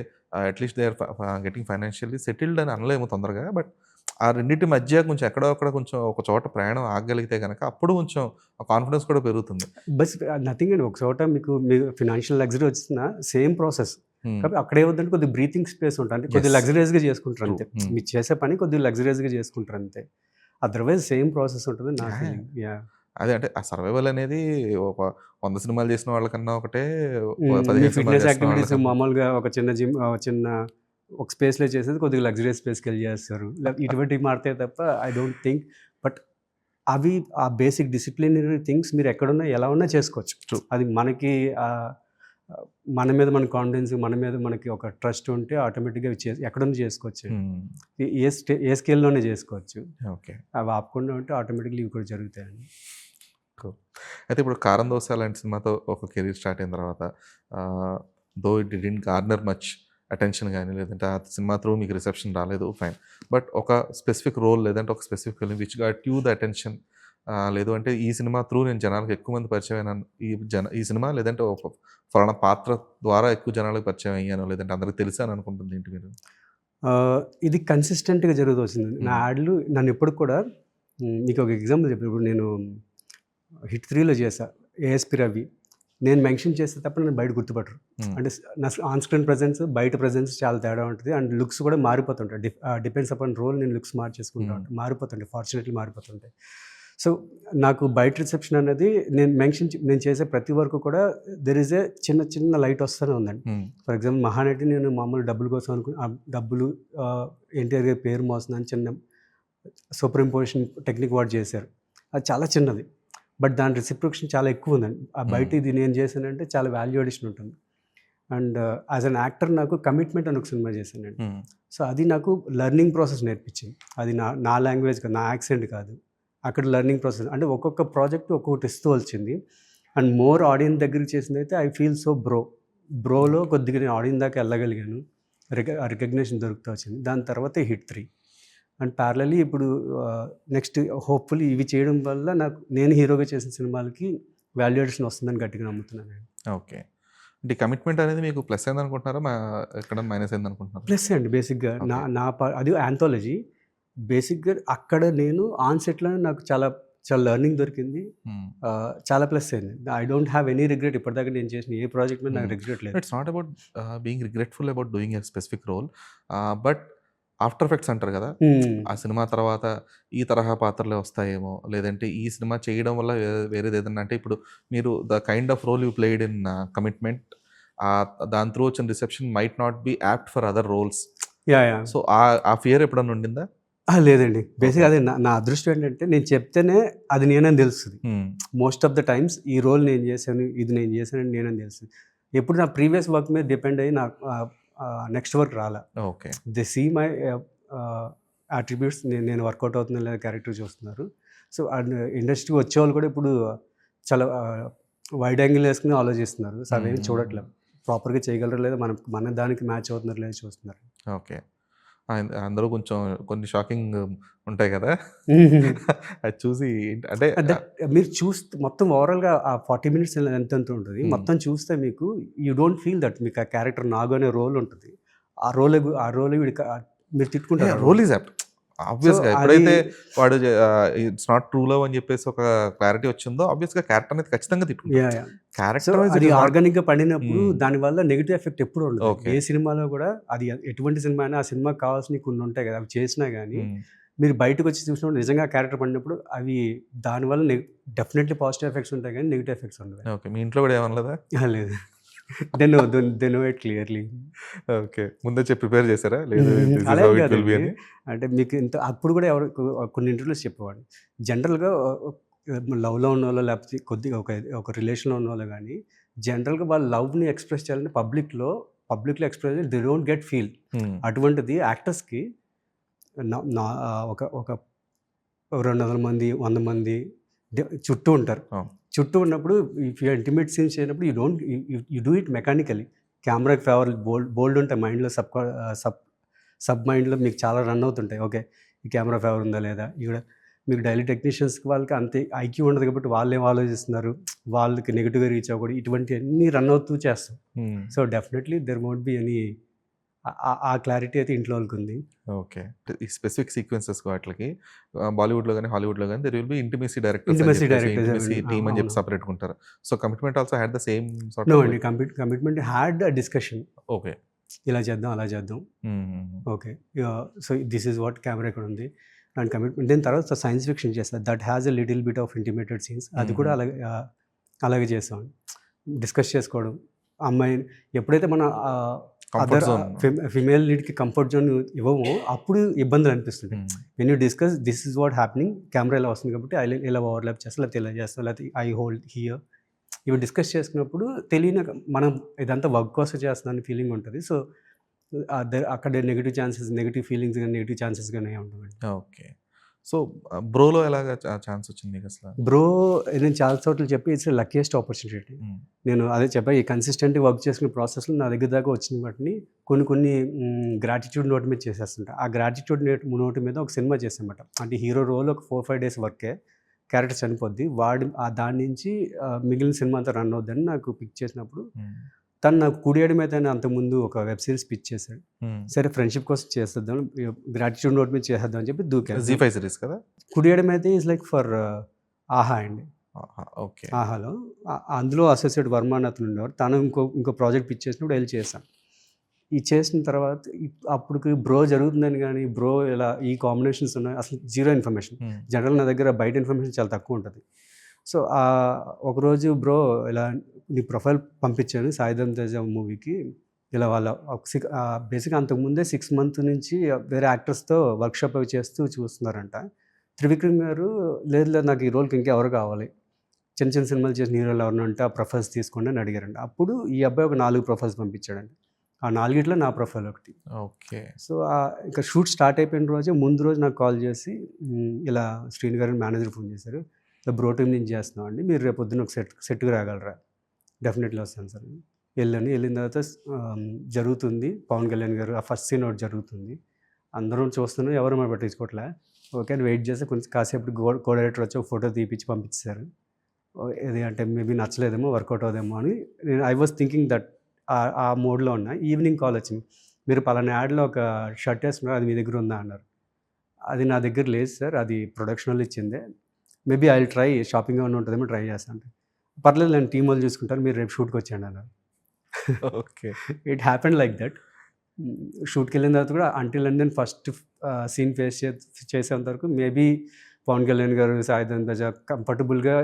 at least they are getting financially settled అని అనలేము తొందరగా. బట్ ఆ రెండిటి మధ్య కొంచెం ఎక్కడో అక్కడ కొంచెం ఒక చోట ప్రయాణం ఆగగలిగితే గనక అప్పుడు కొంచెం కాన్ఫిడెన్స్ కూడా పెరుగుతుంది. బస్ నథింగ్ అండి. ఒక చోట మీకు ఫినాన్షియల్ లగ్జరీ వచ్చిన సేమ్ ప్రాసెస్. హ్మ్. కాబట్టి అక్కడ ఏమవుతుందంటే కొద్దిగా బ్రీతింగ్ స్పేస్ ఉంటుంది. అంటే కొద్దిగా Yes. లగ్జరియస్‌గా చేసుకుంటారు True. అంతే. Hmm. మీరు చేసే పని కొద్దిగా లగ్జరియస్‌గా చేసుకుంటారు అంతే. అదర్వైజ్ సేమ్ ప్రాసెస్ ఉంటుంది నా Yeah. ఫీలింగ్. యాహ్! అదే అంటే ఆ సర్వైవల్ అనేది ఒక 100 సినిమాలు చేసిన వాళ్ళకన్నా ఒకటే, మీ 15 సినిమాలు ఫిట్‌నెస్ చేసిన యాక్టివిటీస్ వాళ్ళకన్నా. మామూలుగా ఒక చిన్న జిమ్ చిన్న ఒక స్పేస్‌లో చేసేది కొద్దిగా లగ్జరియస్ స్పేస్‌కెళ్ళి చేస్తారు. ఇటువంటివి మారుతాయి తప్ప ఐ డోంట్ థింక్. బట్ అవి ఆ బేసిక్ డిసిప్లినరీ థింగ్స్ మీరు ఎక్కడున్నా ఎలా ఉన్నా చేసుకోవచ్చు. True. అది మనకి మన మీద మన కాన్ఫిడెన్స్, మన మీద మనకి ఒక ట్రస్ట్ ఉంటే ఆటోమేటిక్‌గా ఎక్కడున్నా చేసుకోవచ్చు. హ్మ్. ఏ స్కేల్‌లోనే చేసుకోవచ్చు. ఓకే. అవి ఆపకుండా ఉంటే ఆటోమేటిక్‌లీ ఇవి కూడా జరుగుతాయండి. Cool. అయితే ఇప్పుడు 'కారం దోస' లాంటి సినిమాతో ఒక కెరీర్ స్టార్ట్ అయిన తర్వాత though it didn't garner much attention గానీ, లేదంటే ఆ సినిమా త్రూ మీకు రిసెప్షన్ రాలేదు ఫైన్. బట్ ఒక స్పెసిఫిక్ రోల్ లేదంటే ఒక specific film which got you the attention, లేదు అంటే ఈ సినిమా త్రూ నేను జనాలకు ఎక్కువ మంది పరిచయం అయినాను. ఈ సినిమా లేదంటే ఒక ఫలానా పాత్ర ద్వారా ఎక్కువ జనాలకు పరిచయం అయ్యాను, లేదంటే అందరికి తెలిసాను అనుకుంటుంది ఏంటి మీరు? ఇది కన్సిస్టెంట్‌గా జరుగుతూ వచ్చింది. నా యాడ్లు నన్ను ఎప్పుడు కూడా మీకు ఒక ఎగ్జాంపుల్ చెప్పాను. ఇప్పుడు నేను హిట్ 3లో చేశా ఏఎస్పి రవి. నేను మెన్షన్ చేస్తే తప్ప నన్ను బయట గుర్తుపట్టరు. Hmm. అంటే నా ఆన్ స్క్రీన్ ప్రెజెన్స్, బయట ప్రెజెన్స్ చాలా తేడా ఉంటుంది. అండ్ లుక్స్ కూడా మారిపోతుంటాయి. డిపెండ్స్ అపాన్ రోల్ నేను లుక్స్ మార్చేసుకుంటా ఉంటాను. మారిపోతుంటాయి, ఫార్చునేట్లీ మారిపోతుంటాయి. సో నాకు బయట రిసెప్షన్ అనేది నేను చేసే ప్రతి వరకు కూడా దెర్ ఈజ్ ఏ చిన్న లైట్ వస్తూనే ఉందండి. Hmm. ఫర్ ఎగ్జాంపుల్ 'మహానటి' నేను మామూలు డబ్బుల కోసం డబ్బులు ఎన్టీఆర్ గారి పేరు మోస్తుందని చిన్న సూపర్ ఇంపోజిషన్ టెక్నిక్ వాడు చేశారు. అది చాలా చిన్నది. బట్ దాని రెసిప్రొకేషన్ చాలా ఎక్కువ ఉందండి. ఆ బయట ఇది నేను చేశానంటే చాలా వాల్యూ అడిషన్ ఉంటుంది. అండ్ యాజ్ అన్ యాక్టర్ నాకు 'కమిట్మెంట్' అని ఒక సినిమా చేశానండి. Hmm. సో అది నాకు లెర్నింగ్ ప్రాసెస్ నేర్పించింది. అది నా లాంగ్వేజ్ కాదు, నా యాక్సెంట్ కాదు. అక్కడ లెర్నింగ్ ప్రాసెస్ అంటే ఒక్కొక్క ప్రాజెక్ట్ ఒక్కొక్కటి ఇస్తూ వచ్చింది. అండ్ మోర్ ఆడియన్స్ దగ్గరికి చేసిందైతే ఐ ఫీల్ సో బ్రోలో కొద్దిగా నేను ఆడియన్స్ దాకా వెళ్ళగలిగాను. రికగ్నిషన్ దొరుకుతూ వచ్చింది. దాని తర్వాత హిట్ 3 అండ్ ప్యారలల్లీ ఇప్పుడు నెక్స్ట్ హోప్‌ఫుల్లీ ఇవి చేయడం వల్ల నేను హీరోగా చేసిన సినిమాలకి వాల్యుయేషన్ వస్తుందని గట్టిగా నమ్ముతున్నాను. ఓకే. అంటే కమిట్మెంట్ అనేది మీకు ప్లస్ అయింది అనుకుంటున్నారా? ఎక్కడ మైనస్ అయింది అనుకుంటున్నారా? ప్లస్ అండి బేసిక్‌గా Okay. అది యాంథాలజీ. బేసిక్‌గా అక్కడ నేను ఆన్ సెట్‌లోనే నాకు చాలా లెర్నింగ్ దొరికింది. Hmm. చాలా ప్లస్ అయింది. I don't have any regret. ఇప్పటిదాకా నేను చేసిన ఏ ప్రాజెక్ట్ మీద నాకు రిగ్రెట్ లేదు. It's not about being regretful about doing a specific role, but after effects అంటారు కదా, ఆ సినిమా తర్వాత ఈ తరహా పాత్రలే వస్తాయేమో, లేదంటే ఈ సినిమా చేయడం వల్ల వేరేది ఏదన్నా అంటే ఇప్పుడు మీరు the kind of role you played in Commitment, దాని త్రూ వచ్చిన reception might not be apt for other roles. Yeah! So ఆ ఫియర్ ఎప్పుడన్నా ఉండిందా? లేదండి. బేసిక్‌గా అదే నా అదృష్టం ఏంటంటే నేను చెప్తేనే అది నేనని తెలుస్తది. మోస్ట్ ఆఫ్ ద టైమ్స్ ఈ రోల్ నేను చేశాను, ఇది నేను చేశానని నేనని తెలుస్తది. ఎప్పుడు నా ప్రీవియస్ వర్క్ మీద డిపెండ్ అయ్యి నాకు నెక్స్ట్ వర్క్ రాలా. Okay. They see my attributes. నేను వర్కౌట్ అవుతుందో లేదా క్యారెక్టర్ చూస్తున్నారు. సో అండ్ ఇండస్ట్రీకి వచ్చేవాళ్ళు కూడా ఇప్పుడు చాలా వైడ్ యాంగిల్ వేసుకుని ఆలోచిస్తున్నారు. సో అవేమి చూడట్లేదు. ప్రాపర్‌గా చేయగలరా లేదా, మన దానికి మ్యాచ్ అవుతున్నారా లేదా చూస్తున్నారు. ఓకే. అందరూ కొంచెం కొన్ని షాకింగ్ ఉంటాయి కదా, అది చూసి అంటే మీరు చూస్తే మొత్తం ఓవరాల్‌గా ఆ 40 మినిట్స్ ఎంత ఉంటుంది. మొత్తం చూస్తే మీకు యూ డోంట్ ఫీల్ దట్ మీకు ఆ క్యారెక్టర్ నాగు అనే రోల్ ఉంటుంది. ఆ రోలే మీరు తిట్టుకుంటారు. Role is apt. ఆబ్వియస్‌గా అది ఎప్పుడైతే వాడు ఇట్స్ నాట్ ట్రూ లవ్ అని చెప్పేసి ఒక క్లారిటీ వచ్చిందో ఆబ్వియస్‌గా క్యారెక్టర్ అనేది ఖచ్చితంగా తిట్టుకుంటారు. Yeah! Yeah! So, character wise అది ఇట్ ఇస్ నాట్. ఆర్గానిక్‌గా పండినప్పుడు హ్మ్. దానివల్ల నెగెటివ్ ఎఫెక్ట్ ఎప్పుడు ఉండదు. ఓకే. ఏ సినిమాలో కూడా అది ఎటువంటి సినిమా అయినా ఆ సినిమాకి కావాల్సినవి కొన్ని ఉంటాయి కదా! అవి చేసినా గానీ హ్మ్. మీరు బయటకొచ్చి చూసినప్పుడు నిజంగా క్యారెక్టర్ పండినప్పుడు అవి దానివల్ల డెఫినెట్‌లీ పాజిటివ్ ఎఫెక్ట్స్ ఉంటాయి కానీ నెగెటివ్ ఎఫెక్ట్స్ ఉండవు. ఓకే. మీ ఇంట్లో కూడా ఏమనలేదా? అహా! లేదు. They know it clearly. Okay. ముందే ప్రిపేర్ చేసారా? లేదు దిస్ ఈస్ అలా హౌ ఏం ఇట్ విల్ బి కాదండి. అని? అంటే మీకు ఇంత అప్పుడు కూడా ఎవరు కొన్ని ఇంటర్వ్యూస్ చెప్పేవాడిని. జనరల్‌గా లవ్‌లో ఉన్నోళ్ళో లేకపోతే కొద్దిగా ఒక రిలేషన్‌లో ఉన్నోళ్ళు గానీ, జనరల్‌గా వాళ్ళ లవ్‌ని ఎక్స్‌ప్రెస్ చేయాలంటే పబ్లిక్‌లో ఎక్స్‌ప్రెస్ చేయాలి. They don't get feel. హ్మ్. అటువంటిది యాక్టర్స్‌కి న నా ఒక ఒక 200 మంది, 100 మంది చుట్టూ ఉంటారు. అవును. చుట్టూ ఉన్నప్పుడు ఇఫ్ యూ ఇంటిమేట్ సీన్స్ చేయనప్పుడు you don't you do it mechanically. కెమెరాకి ఫేవర్ బోల్డ్ ఉంటాయి మైండ్‌లో సబ్ మైండ్‌లో మీకు చాలా రన్ అవుతుంటాయి. ఓకే. ఈ కెమెరా ఫేవర్ ఉందా లేదా? ఇక్కడ మీకు డైలీ టెక్నీషియన్స్‌కి వాళ్ళకి అంతే ఐక్యూ ఉండదు కాబట్టి వాళ్ళేం ఆలోచిస్తున్నారు? వాళ్ళకి నెగెటివ్‌గా రీచ్ అవ్వకూడదు. ఇటువంటివన్నీ రన్ అవుతూ చేస్తాం. Hmm. So, definitely there won't be any uh clarity అయితే ఇంట్లో వాళ్ళకుంది. ఓకే. ఈ స్పెసిఫిక్ సీక్వెన్సెస్ వాటిలకి బాలీవుడ్‌లో గాని, హాలీవుడ్‌లో గాని there will be intimacy directors అని ఇంటిమసీ చెప్పేసి, డైరెక్టర్స్ ఇంటిమసీ టీమ్ అని చెప్పి అవును. సెపరేట్‌గా ఉంటారు. So, commitment also had the same sort no of. అండి. Commitment had a discussion. Okay. ఇలా చేద్దాం, అలా చేద్దాం. హుహుహు. Okay. So, this is what camera ఇక్కడుంది. అండ్ కమిట్మెంట్ దీని తర్వాత సైన్స్ ఫిక్షన్ చేశా. That has a little bit of intimated scenes. అది కూడా హుహు. అలాగే చేసాం. డిస్కస్ చేసుకోవడం. అమ్మాయిని ఎప్పుడైతే మన కంఫర్ట్ అదర్ జోన్. ఫిమేల్ లీడ్‌కి కంఫర్ట్ జోన్ ఇవ్వమో అప్పుడు ఇబ్బందులు అనిపిస్తుంటాయి. Hmm. When you discuss this is what happening camera ఇలా వస్తుంది కాబట్టి ఇలా ఓవర్‌లాప్ చేస్తా, లేకపోతే ఇలా చేస్తా, లేకపోతే ఐ హోల్డ్ హియర్. ఇవి డిస్కస్ చేసుకున్నప్పుడు తెలియని మనం ఇదంతా వర్క్ కోసం చేస్తున్నామని ఫీలింగ్ ఉంటది. సో, అక్కడ నెగెటివ్ ఫీలింగ్స్ గాని, నెగెటివ్ ఛాన్సెస్ గాని ఏమి ఉండవండి. ఓకే. సో, 'బ్రోలో' ఎలాగా ఛాన్స్ వచ్చింది మీకసల? బ్రో నేను చాలా చోట్ల చెప్పి ఇట్స్ లక్కీయెస్ట్ ఆపర్చునిటీ. హ్మ్. నేను అదే చెప్పా ఈ కన్సిస్టెంట్‌గా వర్క్ చేసుకునే ప్రాసెస్‌లో నా దగ్గర దాకా వచ్చిన వాటిని కొన్ని గ్రాటిట్యూడ్ నోట్ మీద చేసేస్తుంటా. ఆ గ్రాటిట్యూడ్ నోట్ మీద ఒక సినిమా చేశానన్నమాట. అంటే హీరో రోల్ ఒక 4, 5 డేస్ వర్కే. క్యారెక్టర్ చనిపోద్ది. దాని నుంచి మిగిలిన సినిమా అంతా రన్ అవుద్దని నాకు పిక్ చేసినప్పుడు హ్మ్. తను నాకు కుడియడం మీద అంతకుముందు ఒక వెబ్ సీరీస్ పిచ్ చేశాడు. హ్మ్. సరే ఫ్రెండ్‌షిప్ కోసం చేసేద్దాం. గ్రాటిట్యూడ్ నోట్ మీద చేసేద్దాం అని చెప్పి దూకాను. జీ 5 సీరీస్ కదా? కుడియడం అయితే ఈజ్ లైక్ ఫర్ ఆహా అండి. ఆహా! ఓకే. ఆహాలో అందులో అసోసియేట్ వర్మ అని అతను ఉండేవారు. తను ఇంకో ప్రాజెక్ట్ పిచ్ చేసినప్పుడు ఎళ్లి చేశాం. ఇది చేసిన తర్వాత అప్పటికి బ్రో జరుగుతుందని గాని, బ్రో ఇలా ఈ కాంబినేషన్స్ ఉన్నాయి. అసలు జీరో ఇన్ఫర్మేషన్. హ్మ్. జనరల్‌గా నా దగ్గర బయట ఇన్ఫర్మేషన్ చాలా తక్కువ ఉంటది. సో, ఒకరోజు బ్రో ఇలా నీ ప్రొఫైల్ పంపించాను 'సాయిధరమ్ తేజ' మూవీకి. ఇలా వాళ్ళ బేసిక్‌గా అంతకుముందే 6 మంత్స్ నుంచి వేరే యాక్టర్స్‌తో వర్క్‌షాప్ అవి చేస్తూ చూస్తున్నారంట. త్రివిక్రమ్ గారు లేదు నాకు ఈ రోల్‌కి ఇంకెవరు కావాలి. చిన్న చిన్న సినిమాలు చేసిన హీరోలు ఎవరైనా ఉంటే ఆ ప్రొఫైల్స్ తీసుకోండి అని అడిగారంట. అప్పుడు ఈ అబ్బాయి ఒక 4 ప్రొఫైల్స్ పంపించాడండి. ఆ 4 నా ప్రొఫైల్ ఒకటి. ఓకే. సో, ఇక షూట్ స్టార్ట్ అయిపోయిన రోజే ముందు రోజు నాకు కాల్ చేసి ఇలా శ్రీను గారు మేనేజర్ ఫోన్ చేశారు. ఇలా బ్రో టీమ్ నుంచి చేస్తున్నామండి. మీరు రేపు పొద్దున్న ఒక సెట్‌కి రాగలరా? డెఫినెట్‌లీ వస్తాను సార్. వెళ్ళాను. వెళ్ళిన తర్వాత జరుగుతుంది. పవన్ కళ్యాణ్ గారు ఆ ఫస్ట్ సీన్ ఒకటి జరుగుతుంది. అందరం చూస్తున్నాం. ఎవరు మనం పట్టించుకోవట్లే. ఓకే అని వెయిట్ చేస్తే కొంచెం కాసేపటికి కో డైరెక్టర్ వచ్చి ఒక ఫోటో తీపిచ్చి పంపించేసారు. ఇది అంటే మేబీ నచ్చలేదేమో, వర్కౌట్ అవ్వదేమో అని ఐ వాస్ థింకింగ్ దట్ ఆ మోడ్‌లో ఉన్నా. ఈవినింగ్ కాల్ వచ్చింది. మీరు పలానా యాడ్‌లో ఒక షర్ట్ ఏసుకున్నారు. అది మీ దగ్గర ఉందా అన్నారు. అది నా దగ్గర లేదు సార్. అది ప్రొడక్షనోళ్ళు ఇచ్చిందే. Maybe I will try shopping ఏమన్నా ఉంటదేమో ట్రై చేస్తా అంటే. పర్లేదులెండి టీమ్ వోళ్ళు చూసుకుంటారు. మీరు రేపు షూట్‌కి వచ్చేయండి అన్నారు. Okay. It happened like that. షూట్‌కెళ్ళిన తర్వాత కూడా until and then first scene face చేసేంత వరకు మేబీ పవన్ కళ్యాణ్ గారు, సాయి ధరమ్ తేజ కంఫర్టబుల్‌గా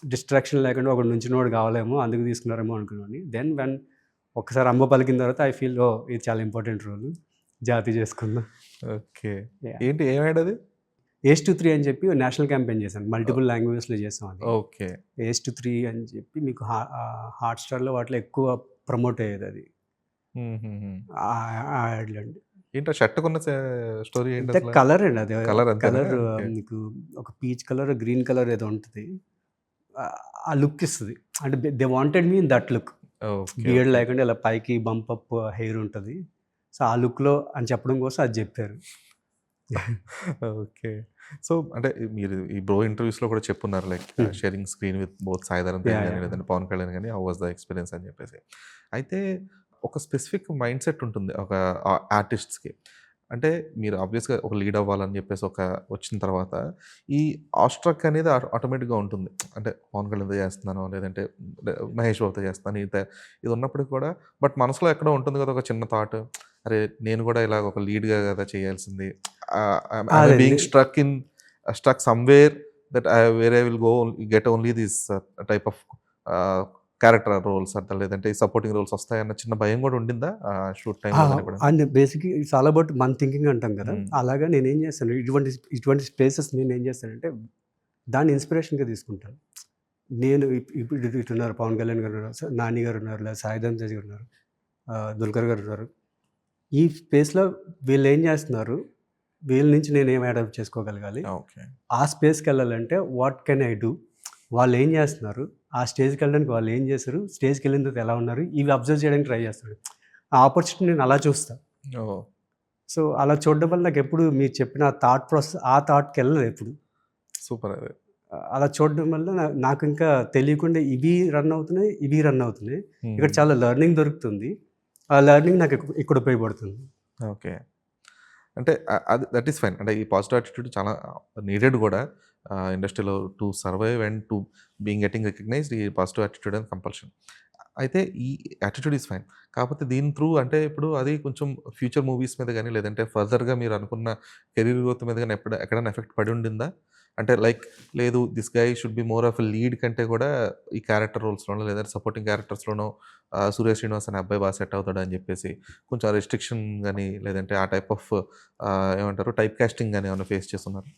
డిస్ట్రాక్షన్ లేకుండా ఒకడు నుంచున్నోడు కావాలేమో అందుకు తీసుకున్నారేమో అనుకున్నాను. దెన్ ఒక్కసారి అమ్మ పలికిన తర్వాత ఐ ఫీల్ ఓహ్! ఇది చాలా ఇంపార్టెంట్ రోల్. జాతి చేసుకుందాం. ఓకే. యాహ్! ఏంటి ఏం యాడ్ అది? ఏజ్ టు 3 అని చెప్పి నేషనల్ క్యాంపెయిన్ చేశాను. మల్టిపుల్ లాంగ్వేజెస్‌లో చేసాం అది. ఓకే. ఏజ్ టు 3 అని చెప్పి మీకు హాట్‌స్టార్‌లో వాటిలో ఎక్కువ ప్రమోట్ అయ్యేదది. హుహుహు. ఆ యాడ్‌లండి. ఏంటి ఆ షర్ట్‌కున్న స్టోరీ అంతే ఏంటసల? కలర్ అండి అది. కలర్ అంతేనా? Colour okay. మీకు ఒక పీచ్ కలర్, గ్రీన్ కలర్ ఏదో ఉంటది. ఆ లుక్ ఇస్తది. అంటే they wanted me in that look. Okay. Beard okay. లేకుండా ఇలా పైకి బంప్ అప్ హెయిర్ ఉంటది. సో, ఆ లుక్‌లో అని చెప్పడం కోసం అది జెప్పారు. ఓకే. సో, అంటే మీరు ఈ బ్రో ఇంటర్వ్యూస్‌లో కూడా చెప్పున్నారు లైక్ హ్మ్. Sharing screen with both Sai Dharam Tej yeah! గాని, యాహ్! లేదంటే పవన్ కళ్యాణ్ గాని హౌ వాస్ ద ఎక్స్‌పీరియన్స్ అని చెప్పేసి. అయితే ఒక స్పెసిఫిక్ మైండ్ సెట్ ఉంటుంది ఒక ఆర్టిస్ట్స్‌కి. అంటే మీరు ఆబ్వియస్‌గా ఒక లీడ్ అవ్వాలని చెప్పేసి వచ్చిన తర్వాత ఈ ఆస్ట్రక్ అనేది ఆటోమేటిక్‌గా ఉంటుంది. అంటే పవన్ కళ్యాణ్‌తో చేస్తున్నాను లేదంటే మహేష్ బాబుతో చేస్తున్నాను. ఇది ఉన్నప్పటికి కూడా బట్ మనసులో ఎక్కడో ఉంటుంది కదా! ఒక చిన్న థాట్. అరే! నేను కూడా ఇలాగ ఒక లీడ్‌గా కదా చేయాల్సింది. ఐ అదండి. Being struck somewhere that where I will go get only this type of character roles అంట లేదంటే సపోర్టింగ్ రోల్స్ వస్తాయన్న చిన్న భయం కూడా ఉండిందా షూట్ టైమ్‌లో గాని ఎప్పుడైనా? అండ్ బేసిక్‌గా ఇట్స్ ఆల్ అబౌట్ మన థింకింగ్ అంటాం కదా! హ్మ్. అలాగా నేనేం చేస్తాను ఇటువంటి ఇటువంటి స్పేసెస్ నేనేం చేస్తానంటే దాన్ని ఇన్స్పిరేషన్‌గా తీసుకుంటాను. నేను ఇప్పుడు ఇటున్నారు పవన్ కళ్యాణ్ గారు ఉన్నారు, నాని గారు ఉన్నారు, లేదా సాయిధరమ్ తేజ్ గారు ఉన్నారు, దుల్కర్ గారు ఉన్నారు. ఈ స్పేస్‌లో వీళ్ళేం చేస్తున్నారు? వీళ్ళ నుంచి నేనేం అడాప్ట్ చేసుకోగలగాలి? ఓకే. ఆ స్పేస్‌కెళ్ళాలంటే వాట్ కెన్ ఐ డూ? వాళ్ళేం జేస్తున్నారు? ఆ స్టేజ్‌కెళ్ళడానికి వాళ్ళేం జేశారు? స్టేజ్‌కెళ్ళిన తర్వాత ఎలా ఉన్నారు? ఇవి అబ్జర్వ్ చేయడానికి ట్రై చేస్తాను. ఆ ఆపర్చునిటీ నేను అలా చూస్తా. ఓహ్! సో, అలా చూడడం వల్ల నాకెప్పుడు మీరు చెప్పిన ఆ థాట్ ప్రాసెస్ ఆ థాట్‌కెళ్ళలేదెప్పుడు. సూపర్ అది. అలా చూడడం వల్ల నాకింకా తెలియకుండా ఇవి రన్ అవుతున్నాయి, ఇవి రన్ అవుతున్నాయి. ఇక్కడ హ్మ్. చాలా లెర్నింగ్ దొరుకుతుంది. ఆ లెర్నింగ్ నాకు ఇక్కడ ఉపయోగపడుతుంది. ఓకే. అంటే అది దట్ ఈస్ ఫైన్. అంటే ఈ పాజిటివ్ యాటిట్యూడ్ చాలా నీడెడ్ గూడా ఇండస్ట్రీలో to survive and to getting recognised ఈ పాజిటివ్ యాటిట్యూడ్ అనేది కంపల్షన్. అయితే ఈ యాటిట్యూడ్ ఈస్ ఫైన్. కాకపోతే దీని త్రూ అంటే ఇప్పుడు అది కొంచెం ఫ్యూచర్ మూవీస్ మీద గాని, లేదంటే ఫర్దర్‌గా మీరు అనుకున్న కెరీర్ గ్రోత్ మీద గాని ఎక్కడైనా ఎఫెక్ట్ పడి ఉండిందా? అంటే లైక్ లేదు this guy should be more of a lead కంటే కూడా ఈ క్యారెక్టర్ రోల్స్‌లోనో లేదంటే సపోర్టింగ్ క్యారెక్టర్స్‌లోనో 'సురేష్ శ్రీనివాస్' అనే అబ్బాయి సెట్ అవుతాడని చెప్పేసి కొంచెం రెస్ట్రిక్షన్ గాని లేదంటే ఆ టైప్ ఆఫ్ ఏమంటారు టైప్ కాస్టింగ్ గాని ఏమన్నా ఫేస్ చేసున్నారా?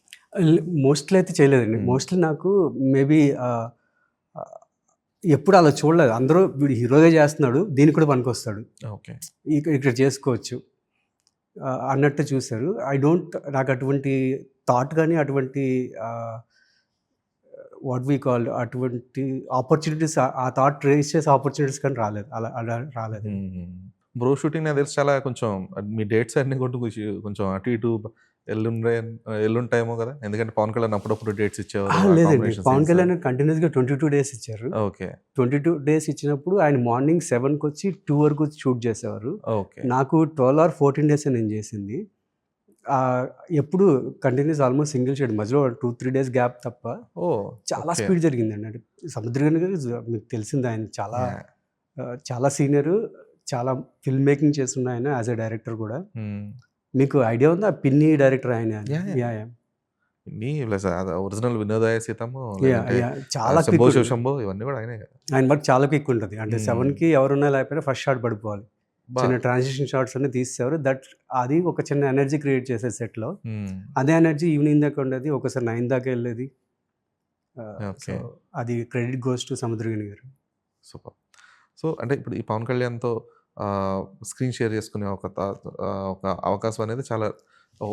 మోస్ట్‌లీ అయితే చేయలేదండి. హ్మ్. మోస్ట్‌లీ నాకు మేబీ ఆహ్, ఆహ్, ఎప్పుడు అలా చూడలేదు. అందరూ వీడు హీరోగా చేస్తున్నాడు. దీనికి కూడా పనికొస్తాడు. ఓకే. ఇక్కడ చేసుకోవచ్చు అన్నట్టు చూసారు. నాకు అటువంటి థాట్ గాని, అటువంటి వాట్ వి కాల్ అటువంటి ఆపర్చునిటీస్ ఆ థాట్ రేజ్ చేసే ఆపర్చునిటీస్ కానీ రాలేదు. అలా రాలేదండి. హుహు. 'బ్రో' షూటింగ్ నాకు తెలిసి చాలా కొంచెం మీ డేట్స్ అన్నీ కూడా కొంచెం అటు ఇటు ఎల్లుండే ఎల్లుంటాయేమో గదా! ఎందుకంటే పవన్ కళ్యాణ్ అప్పుడప్పుడు డేట్స్ ఇచ్చేవారు. ఆ లేదండి. Combination Pawan scenes. కళ్యాణ్ కంటిన్యూస్‌గా 22 డేస్ ఇచ్చారు. ఓకే. 22 డేస్ ఇచ్చినప్పుడు ఆయన మార్నింగ్ 7:00కొచ్చి 2 వరకు షూట్ చేసేవారు. ఓకే. నాకు 12 ఆర్ 14 డేసే నేను చేసింది. ఆహ్, ఎప్పుడు కంటిన్యూస్ ఆల్‌మోస్ట్ సింగిల్ షేడ్ మధ్యలో 2, 3 డేస్ గ్యాప్ తప్ప ఓహ్! చాలా ఓకే. స్పీడ్ జరిగిందండి. అంటే సముద్రగని గారు మీకు తెలిసిందే ఆయన చాలా యాహ్! చాలా సీనియరు. చాలా ఫిల్మ్ మేకింగ్ చేస్తున్న ఆయన యాస్ ఎ డైరెక్టర్ కూడా. హ్మ్. మీకు ఐడియా ఉందా? 'పిన్ని' డైరెక్టర్ ఆయన. యాహ్! యాహ్! యాహ్! యాహ్! ఇన్ని ప్లస్ అది ఒరిజినల్ 'వినోదాయ సీతము' లేదంటే చాలా 'శంభో క్విక్. శివశంభో' ఇవన్నీ గూడా ఆయనే గదా! ఆయన వర్క్ చాలా క్విక్ ఉంటది. అంటే హ్మ్. 7కి ఎవరున్నా లేకపోయినా ఫస్ట్ షాట్ పడిపోవాలి. అబ్బా! చిన్న ట్రాన్సిషన్ షాట్స్ అన్నీ తీసేసేవారు. అది ఒక చిన్న ఎనర్జీ క్రియేట్ చేసేది సెట్‌లో. హ్మ్. అదే ఎనర్జీ ఈవినింగ్ దాకా ఉండేది. ఒకసారి 9 దాకా ఎళ్ళేది. So, okay. అది credit goes to Samuthirakani garu. Super. So, అంటే ఇప్పుడు ఈ 'పవన్ కళ్యాణ్‌తో' స్క్రీన్ షేర్ చేసుకునే ఒక అవకాశం అనేది చాలా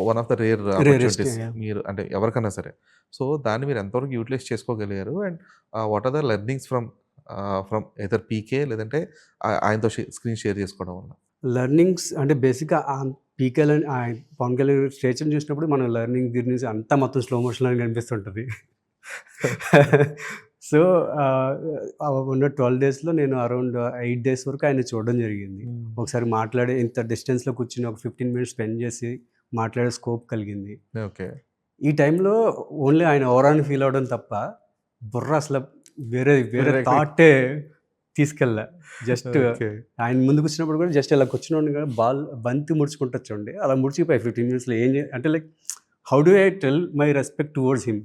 one of the rare rarest. Opportunities yeah! మీరు అంటే ఎవరికన్నా సరే. సో, దాన్ని మీరు ఎంతవరకు యూటిలైజ్ చేసుకోగలిగారు? And what are the learnings from either PK లేదంటే ఆయనతో స్క్రీన్ షేర్ చేసుకోవడం వల్ల? లెర్నింగ్స్ అంటే బేసిక్‌గా పీకేలని పవన్ కళ్యాణ్ స్టేచర్‌ని చూసినప్పుడు మనం లెర్నింగ్ గిర్నింగ్స్ అంతా మొత్తం స్లో మోషన్‌లోనే కనిపిస్తుంటది. సో, ఉన్న 12 డేస్‌లో నేను అరౌండ్ 8 డేస్ వరకు ఆయన్ని చూడడం జరిగింది. హ్మ్. ఒకసారి మాట్లాడి ఇంత డిస్టెన్స్‌లో కూర్చొని ఒక 15 మినిట్స్ స్పెండ్ చేసి మాట్లాడే స్కోప్ కలిగింది. ఓకే. ఈ టైంలో ఓన్లీ ఆయన ఓరాని ఫీల్ అవ్వడం తప్ప బుర్ర అసల వేరే వేరే వేరే థాటే తీసుకెళ్ళా. Just okay. ఆయన ముందు కూర్చున్నప్పుడు కూడా జస్ట్ ఇలా కూర్చున్నోడిని కదా బంతి ముడుచుకుంటా చూడండి. అలా ముడిచిపోయి 15 మినిట్స్‌లో అంటే like how do I tell my respect towards him?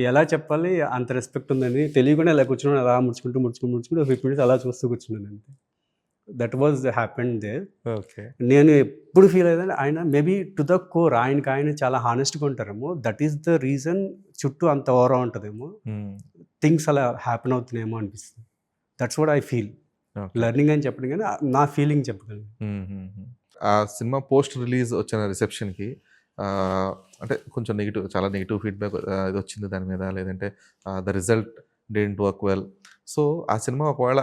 ఎలా చెప్పాలి అంత రెస్పెక్ట్ ఉందని తెలియకుండా ఇలా కూర్చున్నాను. అలా ముడుచుకుంటూ 15 మినిట్స్ అలా చూస్తూ కూర్చున్నాను అంతే. That was happened there. Okay. నేను ఎప్పుడు ఫీల్ అయ్యేదంటే ఆయన మేబీ టు ద కోర్ ఆయన చాలా హానెస్ట్‌గా ఉంటారేమో. దట్ ఈస్ ద రీజన్ చుట్టూ అంత ఓరా ఉంటదేమో. హ్మ్. థింగ్స్ అలా హ్యాపెన్ అవుతున్నాయేమో అనిపిస్తుంది. That's what I feel. Okay. Learning అని చెప్పను గానీ నా ఫీలింగ్ చెప్పగలను. హుహుహు. ఆ సినిమా పోస్ట్ రిలీజ్ వచ్చిన రిసెప్షన్‌కి ఆహ్, అంటే కొంచెం చాలా నెగెటివ్ ఫీడ్‌బ్యాక్ ఇదొచ్చింది దాని మీద. లేదంటే the result didn't work well. So, ఆ సినిమా ఒకవేళ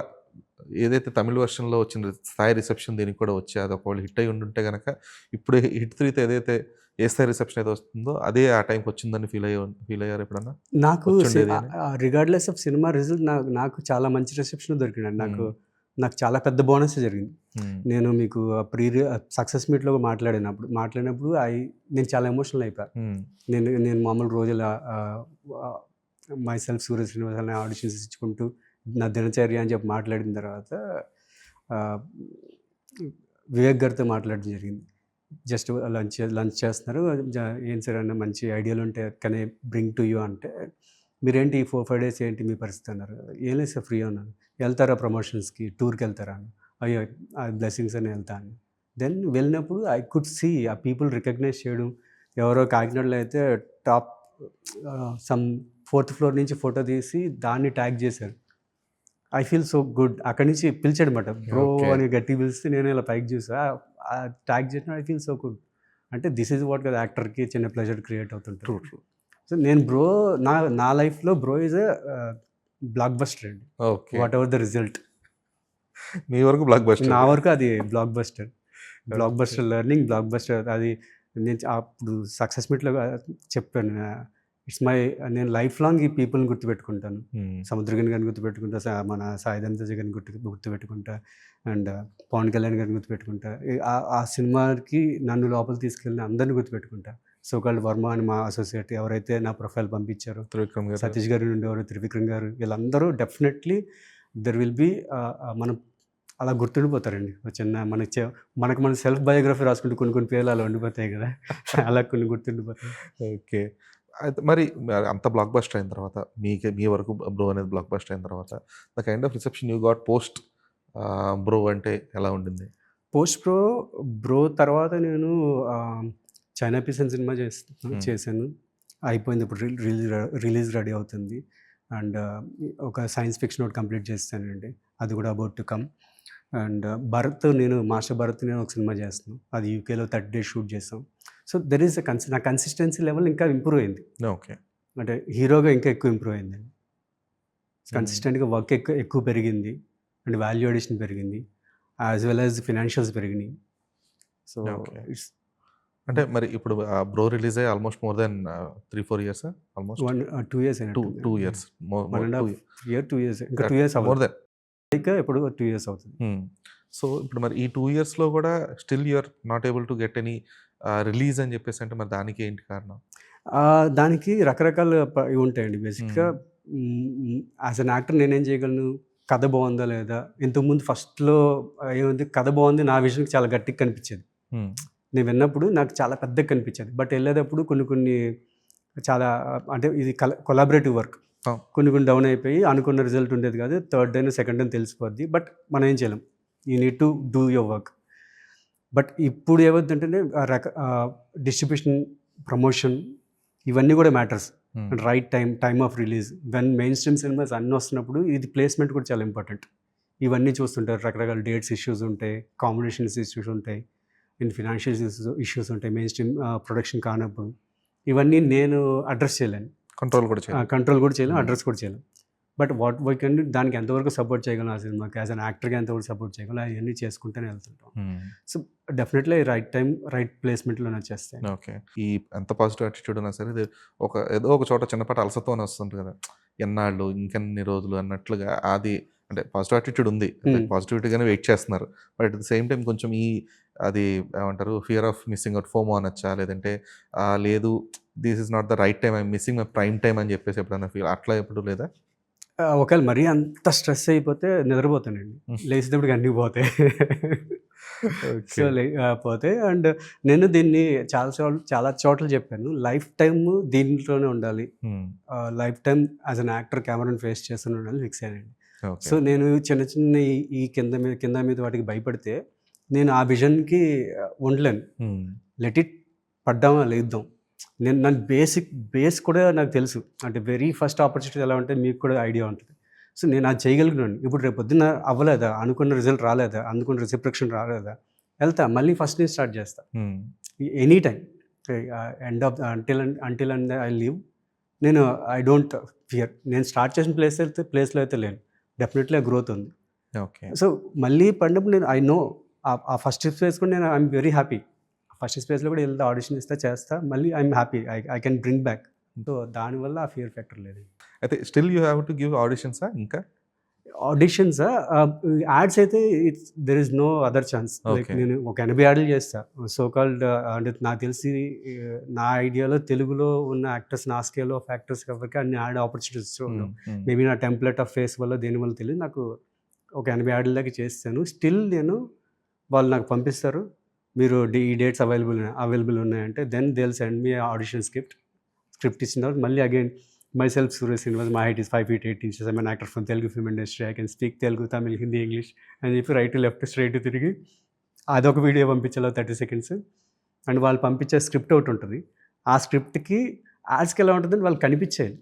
ఏదైతే తమిళ్ వెర్షన్‌లో వచ్చిన స్థాయి రిసెప్షన్ దీనికి కూడా వచ్చి అది ఒకవేళ హిట్ అయ్యి ఉండుంటే గనక ఇప్పుడు హిట్ 3తో ఏదైతే ఏ స్థాయి రిసెప్షన్ అయితే వస్తుందో అదే ఆ టైంకి వచ్చిందని ఫీల్ అయ్యారా ఎప్పుడన్నా? నాకు వచ్చుండేది అని? రిగార్డ్‌లెస్ ఆఫ్ సినిమా రిజల్ట్ నాకు చాలా మంచి రిసెప్షన్ దొరికిందండి. నాకు హ్మ్. నాకు చాలా పెద్ద బోనస్ జరిగింది. నేను మీకు సక్సెస్ మీట్లో మాట్లాడినప్పుడు నేను చాలా ఎమోషనల్ అయిపోయా. నేను మామూలు రోజుల మై సెల్ఫ్ సూర్య శ్రీనివాస్ అనే ఆడిషన్స్ ఇచ్చుకుంటూ నా దినచర్య అని చెప్పి మాట్లాడిన తర్వాత వివేక్ గారితో మాట్లాడడం జరిగింది. జస్ట్ లంచ్ చేస్తున్నారు, ఏం సార్ అన్న మంచి ఐడియాలు ఉంటే can I bring to you అంటే, మీరేంటి ఈ 4-5 డేస్ ఏంటి మీ పరిస్థితి అన్నారు. ఏం లేదు సార్ ఫ్రీ ఉన్నాను. వెళ్తారా ప్రమోషన్స్కి, టూర్కి వెళ్తారా అని. అయ్యో ఆ బ్లెస్సింగ్స్ అని వెళ్తాను. దెన్ వెళ్ళినప్పుడు ఐ కుడ్ సీ ఆ పీపుల్ రికగ్నైజ్ చేయడం. ఎవరో కాకినాడలో అయితే టాప్ సమ్ 4th ఫ్లోర్ నుంచి ఫోటో తీసి దాన్ని ట్యాగ్ చేశారు. I feel so good. అక్కడి నుంచి పిలిచాడనమాట, బ్రో అని గట్టి పిలిస్తే నేను ఇలా పైకి చూసా, ట్యాగ్ చేసిన ఐ ఫీల్ సో గుడ్. అంటే దిస్ ఈజ్ వాట్ కదా యాక్టర్కి చిన్న ప్లెజర్ క్రియేట్ అవుతుంటుంది. సో నేను బ్రో నా లైఫ్లో బ్రో ఈజ్ బ్లాక్ బస్టర్ అండి. Whatever the result. మీ వరకు బ్లాక్ బస్టర్, నా వరకు అది blockbuster learning, blockbuster. అది నేను అప్పుడు సక్సెస్ మీట్లో చెప్పాను, నేను లైఫ్ లాంగ్ ఈ పీపుల్ని గుర్తుపెట్టుకుంటాను. సముద్రగని గారిని గుర్తుపెట్టుకుంటా, మన సాయిధన్ తేజ గారిని గుర్తుపెట్టుకుంటా, అండ్ పవన్ కళ్యాణ్ గారిని గుర్తుపెట్టుకుంటా. ఆ సినిమాకి నన్ను లోపల తీసుకెళ్ళిన అందరిని గుర్తుపెట్టుకుంటా. సోకాల్డ్ వర్మ అని మా అసోసియేట్ ఎవరైతే నా ప్రొఫైల్ పంపించారో, సతీష్ గారి నుండి ఎవరు, త్రివిక్రమ్ గారు, వీళ్ళందరూ డెఫినెట్లీ దెర్ విల్ బీ మనం అలా గుర్తుండిపోతారండి. చిన్న మనకు మన సెల్ఫ్ బయోగ్రఫీ రాసుకుంటే కొన్ని పేర్లు అలా ఉండిపోతాయి కదా, అలా కొన్ని గుర్తుండిపోతాయి. ఓకే. అయితే మరి అంత బ్లాక్ బస్టర్ అయిన తర్వాత మీ వరకు బ్రో అనేది బ్లాక్ బస్టర్ అయిన తర్వాత the kind of reception you got post bro అంటే ఎలా ఉండింది? పోస్ట్ బ్రో తర్వాత నేను చైనా పీసన్ సినిమా చేశాను. అయిపోయింది, ఇప్పుడు రిలీజ్ రెడీ అవుతుంది. అండ్ ఒక సైన్స్ ఫిక్షన్ ఒకటి కంప్లీట్ చేస్తానండి, అది కూడా about to come. And master Bharat నేను ఒక సినిమా చేస్తున్నాను, అది యూకేలో 30 days షూట్ చేస్తాం. సో దెర్ ఈస్ నా కన్సిస్టెన్సీ లెవెల్ ఇంకా ఇంప్రూవ్ అయింది. ఓకే. అంటే హీరోగా ఇంకా ఎక్కువ ఇంప్రూవ్ అయిందండి. కన్సిస్టెంట్గా వర్క్ ఎక్కువ పెరిగింది, అండ్ వాల్యూ అడిషన్ పెరిగింది, యాజ్ వెల్ యాజ్ ఫినాన్షియల్స్ పెరిగినాయి. సో ఇట్స్ అంటే మరి ఇప్పుడు బ్రో రిలీజ్ అయ్యి almost more than 3-4 years, almost 2 years 2 years, 2 years, ఇంకా 2 years మోర్ దెన్ ఇప్పుడు 2 years అవుతుంది. సో ఇప్పుడు మరి ఈ 2 yearsలో కూడా still you are not able to get any release అని చెప్పేసి అంటే మరి దానికి ఏంటి కారణం? దానికి రకరకాల ఇవి ఉంటాయండి. బేసిక్గా యాజ్ అన్ యాక్టర్ నేనేం చేయగలను, కథ బాగుందా లేదా. ఇంతకుముందు ఫస్ట్లో ఏముంది, కథ బాగుంది, నా విజన్కి చాలా గట్టిగా కనిపించేది. నేను విన్నప్పుడు నాకు చాలా పెద్దగా కనిపించేది. బట్ వెళ్ళేటప్పుడు కొన్ని చాలా అంటే ఇది కొలాబరేటివ్ వర్క్, కొన్ని డౌన్ అయిపోయి అనుకున్న రిజల్ట్ ఉండేది కాదు. 3rd day 2nd day తెలిసిపోద్ది. బట్ మనం ఏం చేయలేం, you need to do your work. But ఇప్పుడు ఏమవుతుందంటే డిస్ట్రిబ్యూషన్, ప్రమోషన్ ఇవన్నీ కూడా matters. Right time of release, when main stream cinemas అన్నీ వస్తున్నప్పుడు ఇది ప్లేస్మెంట్ కూడా చాలా ఇంపార్టెంట్. ఇవన్నీ చూస్తుంటారు, రకరకాల డేట్స్ ఇష్యూస్ ఉంటాయి, కాంబినేషన్స్ ఇష్యూస్ ఉంటాయి, అండ్ ఫినాన్షియల్ ఇష్యూస్ ఉంటాయి మెయిన్ స్ట్రీమ్ ప్రొడక్షన్ కానప్పుడు. ఇవన్నీ నేను అడ్రస్ చేయలేను, కంట్రోల్ కూడా చేయలేను, అడ్రస్ కూడా చేయలేను. But what why can do, దానికి ఎంతవరకు సపోర్ట్ చేయగలను, ఆ సినిమాకి యాజ్ అన్ యాక్టర్గా ఎంతవరకు సపోర్ట్ చేయగలను, అవన్నీ చేసుకుంటూనే వెళ్తుంటాం. So definitely right time right ప్లేస్మెంట్లోనే వచ్చేస్తాయి. ఓకే. ఈ ఎంత పాజిటివ్ యాటిట్యూడ్ ఉన్నా సరే ఇది ఏదో ఒక చోట చిన్నపాటి అలసత్వం వస్తుంటుంది కదా, ఎన్నాళ్ళు ఇంకెన్ని రోజులు అన్నట్లుగా. అది అంటే పాజిటివ్ యాటిట్యూడ్ ఉంది, పాజిటివిటీగానే వెయిట్ చేస్తున్నారు. But at the same time కొంచెం అది ఏమంటారు, fear of missing out, FOMO అనొచ్చా, లేదంటే లేదు this is not the right time, I missing my prime time అని చెప్పేసి ఎప్పుడైనా ఫీల్ అట్లా ఎప్పుడు లేదా? ఒకవేళ మరీ అంత స్ట్రెస్ అయిపోతే నిద్రపోతానండి, లేచేటప్పటికి అన్నీ పోతాయి. సో పోతే. అండ్ నేను దీన్ని చాలా చోట్ల చెప్పాను, లైఫ్ టైమ్ దీంట్లోనే ఉండాలి, life time as an actor కెమెరాని ఫేస్ చేస్తూనే ఉండాలి ఫిక్స్ అయ్యానండి. సో నేను చిన్న ఈ కింద మీద వాటికి భయపడితే నేను ఆ విజన్కి ఉండలేను. లెట్ ఇట్ పడ్డామా లేద్దాం. నన్ను బేస్ కూడా నాకు తెలుసు. అంటే వెరీ ఫస్ట్ ఆపర్చునిటీ ఎలా ఉంటే మీకు కూడా ఐడియా ఉంటుంది. సో నేను అది చేయగలిగినాను. ఇప్పుడు రేపు పొద్దున్న అవ్వలేదా, అనుకున్న రిజల్ట్ రాలేదా, అనుకున్న రిసెప్షన్ రాలేదా, వెళ్తా మళ్ళీ ఫస్ట్ నుంచి స్టార్ట్ చేస్తా. Any time end of until and I leave. నేను ఐ డోంట్ ఫియర్. నేను స్టార్ట్ చేసిన ప్లేస్లో అయితే లేను. డెఫినెట్లీ ఆ గ్రోత్ ఉంది. ఓకే. సో మళ్ళీ పడినప్పుడు నేను ఐ నో ఆ ఫస్ట్ స్పేస్ కూడా నేను ఐఎమ్ వెరీ హ్యాపీ. ఫస్ట్ స్పేస్లో కూడా వెళ్తే ఆడిషన్ చేస్తా మళ్ళీ I'm happy, I can bring back. So దానివల్ల ఆ ఫియర్ ఫ్యాక్టర్ లేదు. అయితే still you have to give auditions ఇంకా? ఆడిషన్సా? యాడ్స్ అయితే there is no other chance. Like okay. నేను ఒక 80 యాడ్లు చేస్తా. సో కాల్డ్ అంటే నాకు తెలిసి నా ఐడియాలో తెలుగులో ఉన్న యాక్టర్స్, నా స్కేల్ ఆఫ్ యాక్టర్స్ ఎవరికి అన్ని యాడ్ ఆపర్చునిటీస్ ఉండవు. మేబీ నా టెంప్లెట్ ఆఫ్ ఫేస్ వల్ల దేనివల్ల తెలియదు, నాకు ఒక 80 యాడ్ల దాకా చేస్తాను. స్టిల్ నేను వాళ్ళు నాకు పంపిస్తారు, మీరు ఈ డేట్స్ అవైలబుల్ ఉన్నాయంటే then they will send me audition script ఇచ్చిన తర్వాత మళ్ళీ again myself Suresh Srinivas, my height is 5 feet 8 inches, I'm an actor from Telugu film industry, I can speak Telugu, Tamil, Hindi, English అని చెప్పి right left straight తిరిగి అదొక video పంపించాలి 30 seconds. And వాళ్ళు పంపించే స్క్రిప్ట్ ఒకటి ఉంటుంది, ఆ స్క్రిప్ట్కి యాడ్స్కి ఎలా ఉంటుందని వాళ్ళు కనిపించేయాలి,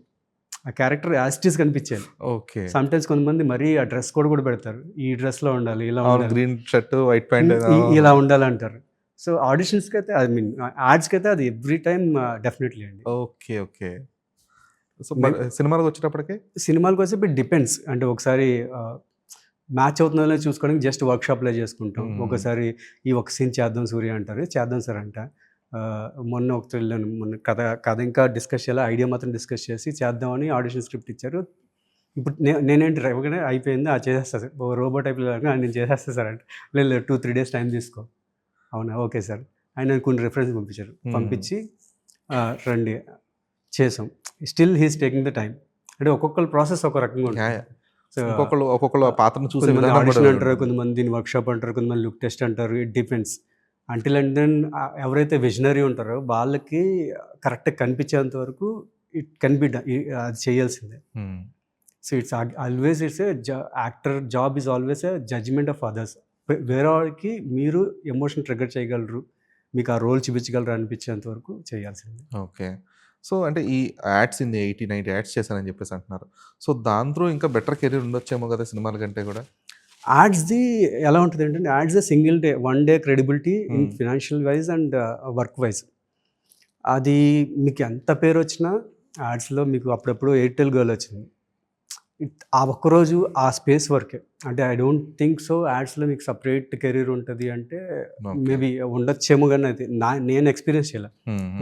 ఆ క్యారెక్టర్ యాస్టీస్ కనిపించేయాలి. ఓకే. సమ్టైమ్స్ కొంతమంది మరీ ఆ డ్రెస్ కోడ్ కూడా పెడతారు, ఈ డ్రెస్లో ఉండాలి, ఇలా ఉండాలి, గ్రీన్ షర్ట్ వైట్ ప్యాంట్ ఇలా ఉండాలంటారు. సో ఆడిషన్స్కి అయితే ఐ మీన్ యాడ్స్కి అయితే అది ఎవ్రీ టైమ్ డెఫినెట్లీ అండి. ఓకే. ఓకే. సో సినిమాలకు వచ్చేటప్పటికి సినిమాలకు వస్తే ఇట్ డిపెండ్స్. అంటే ఒకసారి మ్యాచ్ అవుతుందో చూసుకోవడానికి జస్ట్ వర్క్షాప్లో చేసుకుంటాం. ఒకసారి ఈ ఒక సీన్ చేద్దాం సూర్య అంటారు, చేద్దాం సార్ అంట. మొన్న ఒకటి వెళ్ళాను, మొన్న కథ ఇంకా డిస్కస్ చేయాలి, ఐడియా మాత్రం డిస్కస్ చేసి చేద్దామని ఆడిషన్ స్క్రిప్ట్ ఇచ్చారు. ఇప్పుడు నేనేంటి రేవగానే అయిపోయింది, చేసేస్తా సార్, రోబోట్ టైప్లో నేను చేసేస్తా సార్ అంటే, లేదు 2-3 days టైం తీసుకో. అవునా, ఓకే సార్. ఆయన కొన్ని రెఫరెన్స్ పంపించారు, పంపించి రండి చేసాం. Still he's taking the time. అంటే ఒక్కొక్కరు ప్రాసెస్ ఒక రకంగా ఉంటుంది. సో ఒక్కొక్కరు పాత్రను చూసే కొంతమంది ఆడిషన్ అంటారు, కొంతమంది దీన్ని వర్క్షాప్ అంటారు, కొంతమంది లుక్ టెస్ట్ అంటారు. It depends. Until and then ఎవరైతే విజనరీ ఉంటారో వాళ్ళకి కరెక్ట్గా కనిపించేంత వరకు ఇట్ కెన్ బి అది చేయాల్సిందే. So it's always it's actor job is always a judgement of others. వేరే వాళ్ళకి మీరు ఎమోషన్ ట్రిగర్ చేయగలరు, మీకు ఆ రోల్ చూపించగలరు అనిపించేంత వరకు చేయాల్సిందే. ఓకే. సో అంటే ఈ యాడ్స్ ఇన్ని 80-90 యాడ్స్ చేశానని చెప్పేసి అంటున్నారు. సో దాంట్లో ఇంకా బెటర్ కెరీర్ ఉండొచ్చేమో కదా సినిమాల కంటే కూడా. యాడ్స్ది ఎలా ఉంటుంది అంటే, ads single day 1 day credibility in financial wise and work wise. అది మీకు ఎంత పేరు వచ్చినా యాడ్స్లో మీకు అప్పుడప్పుడు ఎయిర్టెల్ గర్ల్ వచ్చింది, ఆ ఒక్కరోజు ఆ స్పేస్ వర్కే. అంటే ఐ డోంట్ థింక్ సో యాడ్స్లో మీకు సపరేట్ కెరీర్ ఉంటుంది అంటే మేబీ ఉండొచ్చేమో, కానీ అది నేను ఎక్స్పీరియన్స్ చేయాలి.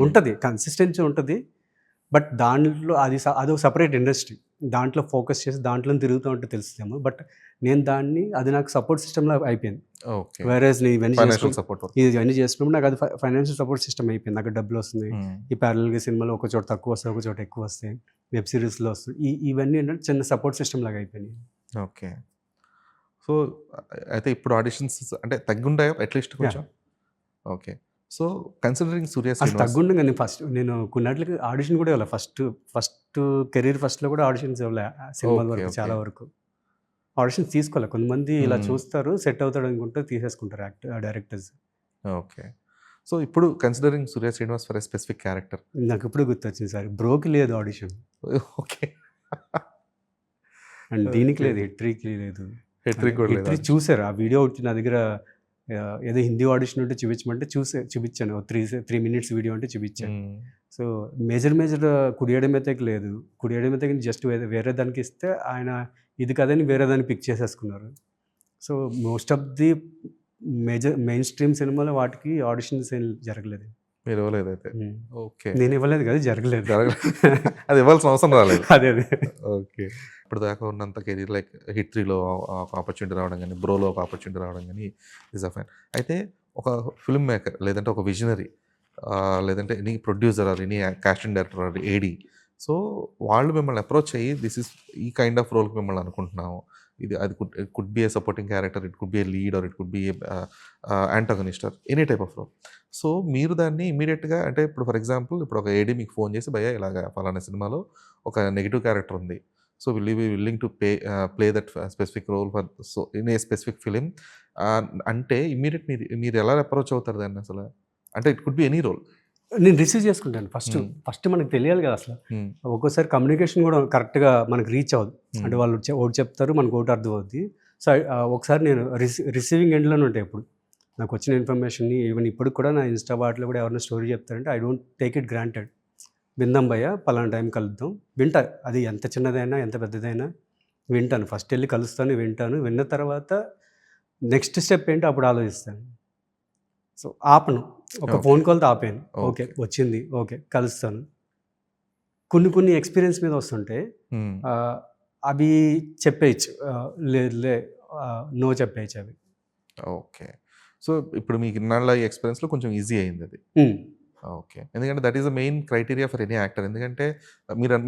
ఉంటుంది, కన్సిస్టెన్సీ ఉంటుంది, బట్ దాంట్లో అదొక సపరేట్ ఇండస్ట్రీ, దాంట్లో ఫోకస్ చేసి దాంట్లో తిరుగుతూ ఉంటే తెలుస్తుందేమో. బట్ నేను అది నాకు సపోర్ట్ సిస్టమ్లో అయిపోయింది. వేరేస్ నేను ఇవన్నీ చేస్తున్నప్పుడు నాకు అది ఫైనాన్షియల్ సపోర్ట్ సిస్టమ్ అయిపోయింది. నాకు డబ్బులు వస్తుంది, ఈ ప్యారల్గా సినిమాలో ఒక చోట తక్కువ వస్తాయి, ఒక చోట ఎక్కువ వస్తాయి, వెబ్ సిరీస్లో వస్తుంది, ఇవన్నీ ఏంటంటే చిన్న సపోర్ట్ సిస్టమ్ లాగా అయిపోయినాయి. ఓకే. సో అయితే ఇప్పుడు ఆడిషన్స్ అంటే తగ్గుంటాయో అట్లీస్ట్ కొంచెం. ఓకే. సో కన్సిడరింగ్ సూర్య శ్రీనివాస్ తగ్గుండగా నేను కొన్నిటికి ఆడిషన్ కూడా ఇవ్వాలి. ఫస్ట్ కెరీర్ ఫస్ట్లో కూడా ఆడిషన్స్ ఇవ్వలే సినిమాల వరకు. చాలా వరకు ఆడిషన్స్ తీసుకోవాలి. కొంతమంది ఇలా చూస్తారు, సెట్ అవుతాడు అనుకుంటే తీసేసుకుంటారు డైరెక్టర్స్. ఓకే. సో ఇప్పుడు considering Surya Srinivas for a specific character, నాకు ఇప్పుడు గుర్తొచ్చింది సార్, బ్రోకి లేదు ఆడిషన్. ఓకే. అండ్ దీనికి లేదు, హిట్రీకి లేదు. హిట్రీ చూసారు ఆ వీడియో ఒకటి నా దగ్గర, ఏదో హిందీ ఆడిషన్ ఉంటే చూపించమంటే చూపించాను. 3 minutes వీడియో అంటే చూపించాను. సో మేజర్ కుడియడమైతే లేదు, కుడియడమైతే జస్ట్ వేరే దానికి ఇస్తే ఆయన ఇది కదని వేరే దాన్ని పిక్ చేసేసుకున్నారు. So most of the mainstream సినిమాలో వాటికి ఆడిషన్స్ ఏం జరగలేదు. మీరు ఇవ్వలేదు అయితే? ఓకే. నేను ఇవ్వలేదు కదా, జరగలేదు. అది ఇవ్వాల్సిన అవసరం రాలేదు. అదే. ఓకే. ఇప్పుడు దాకా ఉన్నంత కెరీర్ లైక్ హిట్ 3లో ఒక ఆపర్చునిటీ రావడం కానీ, బ్రోలో ఒక ఆపర్చునిటీ రావడం కానీ ఈజ్ అ ఫైన్. అయితే ఒక ఫిల్మ్ మేకర్ లేదంటే ఒక విజనరీ లేదంటే any producer or any casting director or AD, so వాళ్ళు మిమ్మల్ని అప్రోచ్ అయ్యి ఈ కైండ్ ఆఫ్ రోల్కి మిమ్మల్ని అనుకుంటున్నాము, అది could be a supporting character, it could be a lead or it could be a antagonist or any type of role. So మీరు దాన్ని ఇమీడియట్గా అంటే ఇప్పుడు ఫర్ ఎగ్జాంపుల్ ఇప్పుడు ఒక ఏడీ మీకు ఫోన్ చేసి భయ్యా ఇలాగ ఫలానా సినిమాలో ఒక నెగిటివ్ క్యారెక్టర్ ఉంది, so will you be willing to play that specific role for so in a specific film అంటే ఇమీడియట్ మీరు ఎలా అప్రోచ్ అవుతారు దాన్ని అసలు? అంటే it could be any role. నేను రిసీవ్ చేసుకుంటాను ఫస్ట్ మనకు తెలియాలి కదా అసలు. ఒక్కోసారి కమ్యూనికేషన్ కూడా కరెక్ట్గా మనకు రీచ్ అవ్వదు. అంటే వాళ్ళు ఒకటి చెప్తారు, మనకు ఒకటి అర్థం అవుద్ది. సో ఒకసారి నేను రిసీవింగ్ ఎండ్లోనే ఉంటాయి. ఇప్పుడు నాకు వచ్చిన ఇన్ఫర్మేషన్ని ఈవెన్ ఇప్పుడు కూడా నా ఇన్స్టా వాటిలో కూడా ఎవరైనా స్టోరీ చెప్తారంటే I don't take it granted. విందాం భయ్య, పలానా టైం కలుద్దాం, వింటా. అది ఎంత చిన్నదైనా ఎంత పెద్దదైనా వింటాను. ఫస్ట్ వెళ్ళి కలుస్తాను, వింటాను. విన్న తర్వాత నెక్స్ట్ స్టెప్ ఏంటో అప్పుడు ఆలోచిస్తాను. సో ఆపను, ఒక ఫోన్ కాల్తో ఆపాను. ఓకే వచ్చింది, ఓకే కలుస్తాను. కొన్ని ఎక్స్పీరియన్స్ మీద వస్తుంటే అవి చెప్పేయచ్చు. లేదులే నో చెప్పేయచ్చు అవి. ఓకే. సో, ఇప్పుడు మీకు ఇన్నాళ్ళ ఈ ఎక్స్‌పీరియన్స్‌లో కొంచెం ఈజీ అయిందది. హ్మ్. ఓకే. ఎందుకంటే that is the main criteria for any actor. ఎందుకంటే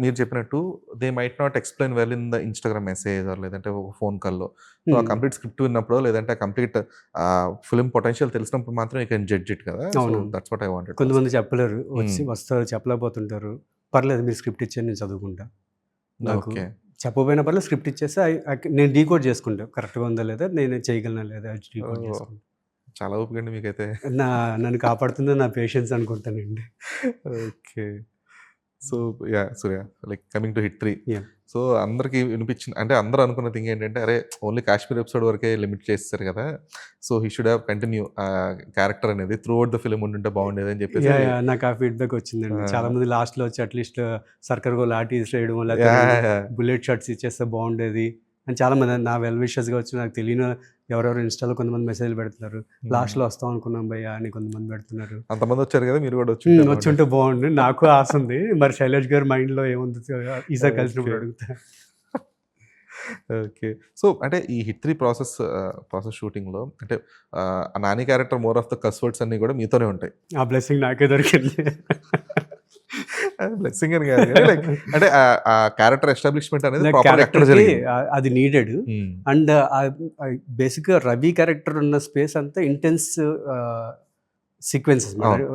మీరు చెప్పినట్టు they might not explain well in the Instagram message or లేదంటే ఒక ఫోన్ కాల్‌లో. సో, ఆ హ్మ్. కంప్లీట్ స్క్రిప్ట్ విన్నప్పుడో లేదంటే ఆ కంప్లీట్ ఫిల్మ్ పొటెన్షియల్ తెలిసినప్పుడు మాత్రం యూ కెన్ జడ్జ్ ఇట్ కదా! సో, అవునవును. That's what I wanted to ask. కొంతమంది చెప్పలేరు. హ్మ్. వస్తారు చెప్పలేకపోతుంటారు. పర్లేదు మీరు స్క్రిప్ట్ ఇచ్చేయండి నేను చదువుకుంటా. నాకు ఓకే. చెప్పకపోయినా పర్లేదు స్క్రిప్ట్ ఇచ్చేస్తే నేను డీకోడ్ చేసుకుంటా. కరెక్ట్‌గా ఉందా లేదా? నేను చేయగలనా లేదా? డీకోడ్ ఓహ్! చేసుకుంటా. చాలా ఓపికండి మీకైతే. నన్ను కాపాడుతుంది నా పేషెన్స్ అనుకుంటానండి. Okay. So, yeah! Surya like coming to hit 3. Yeah! So, అందరికి వినిపించింది అంటే అందరూ అనుకున్న థింగ్ ఏంటంటే, అరే! ఓన్లీ కాశ్మీర్ ఎపిసోడ్ వరకే లిమిట్ చేసేసారు కదా! So, he should have continue character అనేది త్రూ ఔట్ ద ఫిల్మ్ ఉండుంటే బాగుండేది అని చెప్పేసి యాహ్! నాకు ఆ ఫీడ్‌బ్యాక్ వచ్చిందండి. ఆహ్, చాలామంది లాస్ట్‌లో వచ్చి అట్‌లీస్ట్ సర్కార్‌గో లాఠీ ఇసిరేయడమో లేకపోతే యాహ్! 2 యాహ్! బుల్లెట్ షాట్స్ ఇచ్చేస్తే బాగుండేది అని చాలామంది నా వెల్ విషర్స్‌గా వచ్చి నాకు తెలియని ఎవరెవరో ఇన్‌స్టాలో కొంతమంది మెసేజ్‌లు పెడుతున్నారు. హ్మ్. లాస్ట్‌లో వస్తాం అనుకున్నాం భయ్యా అని కొంతమంది పెడుతున్నారు. అంతమంది వచ్చారు కదా! మీరు కూడా వచ్చుంటే బాగుండేది. వచ్చుంటే బాగుండు. నాకు ఆశ ఉంది. మరి శైలేష్ గారి మైండ్‌లో ఏముందో ఈసారి ఓకే. కలిసినప్పుడు అడుగుతా. ఓకే. సో, అంటే ఈ హిట్ 3 ప్రాసెస్ షూటింగ్‌లో అంటే ఆ Nani character more of the కస్ వర్డ్స్ అన్నీ కూడా మీతోనే ఉంటాయి. ఆ బ్లెస్సింగ్ నాకే దొరికింది. అది బ్లెస్సింగ్ అని కాదు గానీ లైక్ అంటే ఆ క్యారెక్టర్ ఎస్టాబ్లిష్‌మెంట్ అనేది నాకు ప్రాపర్‌గా ఎక్కడ క్యారెక్టర్‌కి జరిగింది? అది నీడెడ్. హ్మ్. అండ్ బేసిక్‌గా రవి క్యారెక్టర్ ఉన్న స్పేస్ అంతా ఇంటెన్స్ సీక్వెన్సెస్ అవును.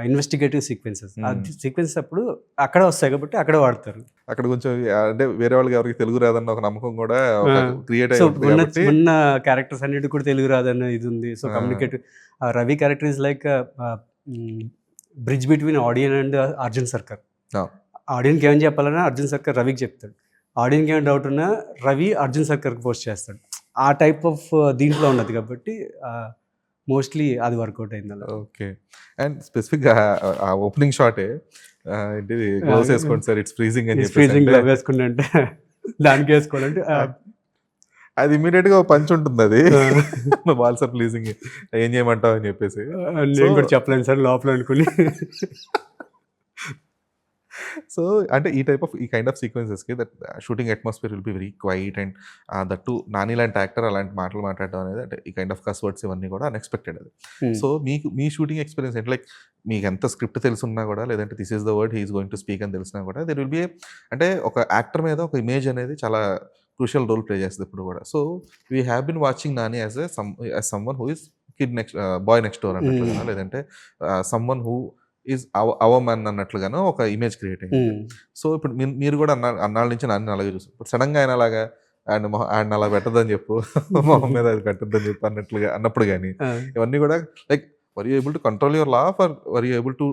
Investigative sequences. హ్మ్. సీక్వెన్సెస్ అప్పుడు అక్కడే వస్తాయి కాబట్టి అక్కడే వాడతారు. అక్కడ కొంచెం అంటే వేరే వాళ్ళకి ఎవరికీ తెలుగు రాదన్న ఒక నమ్మకం కూడా ఆ! ఒక క్రియేట్ సో, అయ్యి ఉంటది కాబట్టి ఉన్న క్యారెక్టర్స్ అన్నిటికి కూడా తెలుగు రాదన్న ఇది ఉంది. సో, ఆ! రవి క్యారెక్టర్ ఈస్ లైక్ హ్మ్, bridge between audience and Arjun సర్కార్. ఆ! ఆడియన్‌కి ఏమైనా చెప్పాలన్నా అర్జున్ సర్కార్ రవికి చెప్తాడు. ఆడియన్‌కి ఏమైనా డౌట్ ఉన్నా రవి అర్జున్ సర్కార్‌కి పోస్ట్ చేస్తాడు. ఆ టైప్ ఆఫ్ దీంట్లో ఉన్నది కాబట్టి మోస్ట్‌లీ అది వర్కౌట్ అయింది అలా. ఓకే. అండ్ స్పెసిఫిక్‌గా ఆ ఓపెనింగ్ షాటే ఏంటిది గ్లోవ్స్ ఏసుకోండి సార్ ఇట్స్ ఫ్రీజింగ్ అని ఈస్ చెప్పేసి ఫ్రీజింగ్ అంటే గ్లవ్ వేసుకుంటే అంటే దానికేసుకోవాలంటే అద్ అది ఇమ్మీడియేట్‌గా ఒక పంచ్ ఉంటుందది. ఆ! బాల్ సార్ ప్లీజింగ్ ఏం చేయమంటావు అని చెప్పేసి. సో నేను కూడా చెప్పలేను సార్ లోపల అనుకుని. సో, అంటే ఈ కైండ్ ఆఫ్ సీక్వెన్సెస్‌కి that shooting atmosphere will be very quiet and that too 'Nani' లాంటి యాక్టర్ అలాంటి మాటలు మాట్లాడడం అనేది అంటే ఈ కైండ్ ఆఫ్ కస్ వర్డ్స్ ఇవన్నీ కూడా అన్‌ఎక్స్‌పెక్టెడ్ అది. హ్మ్. సో, మీ షూటింగ్ ఎక్స్‌పీరియన్స్ ఏంటి? లైక్ మీకెంత స్క్రిప్ట్ తెలిసున్నా కూడా లేదంటే this is the word he is going to speak అని తెలిసినా కూడా దేర్ విల్ బి అంటే ఒక యాక్టర్ మీద ఒక ఇమేజ్ అనేది చాలా క్రూషియల్ రోల్ ప్లే చేస్తది ఎప్పుడు కూడా. So, we have been watching 'Nani' as someone who is boy next door hmm. అన్నట్లుగానో లేదంటే someone who is our man అన్నట్లుగానో ఒక ఇమేజ్ క్రియేట్ అయింది. హ్మ్. సో, ఇప్పుడు మీరు కూడా అన్నాళ్ళ నుంచి నానిని అలాగే చూస్తారు. ఇప్పుడు సడెన్‌గా ఆయన అలాగా ఆయన్ని అలా పెట్టొద్దని చెప్పు. మొహం మీద అది పెట్టొద్దని చెప్పు అన్నట్లుగా అన్నప్పుడు గాని, ఆ! ఇవన్నీ కూడా like were you able to control your laugh or were you able to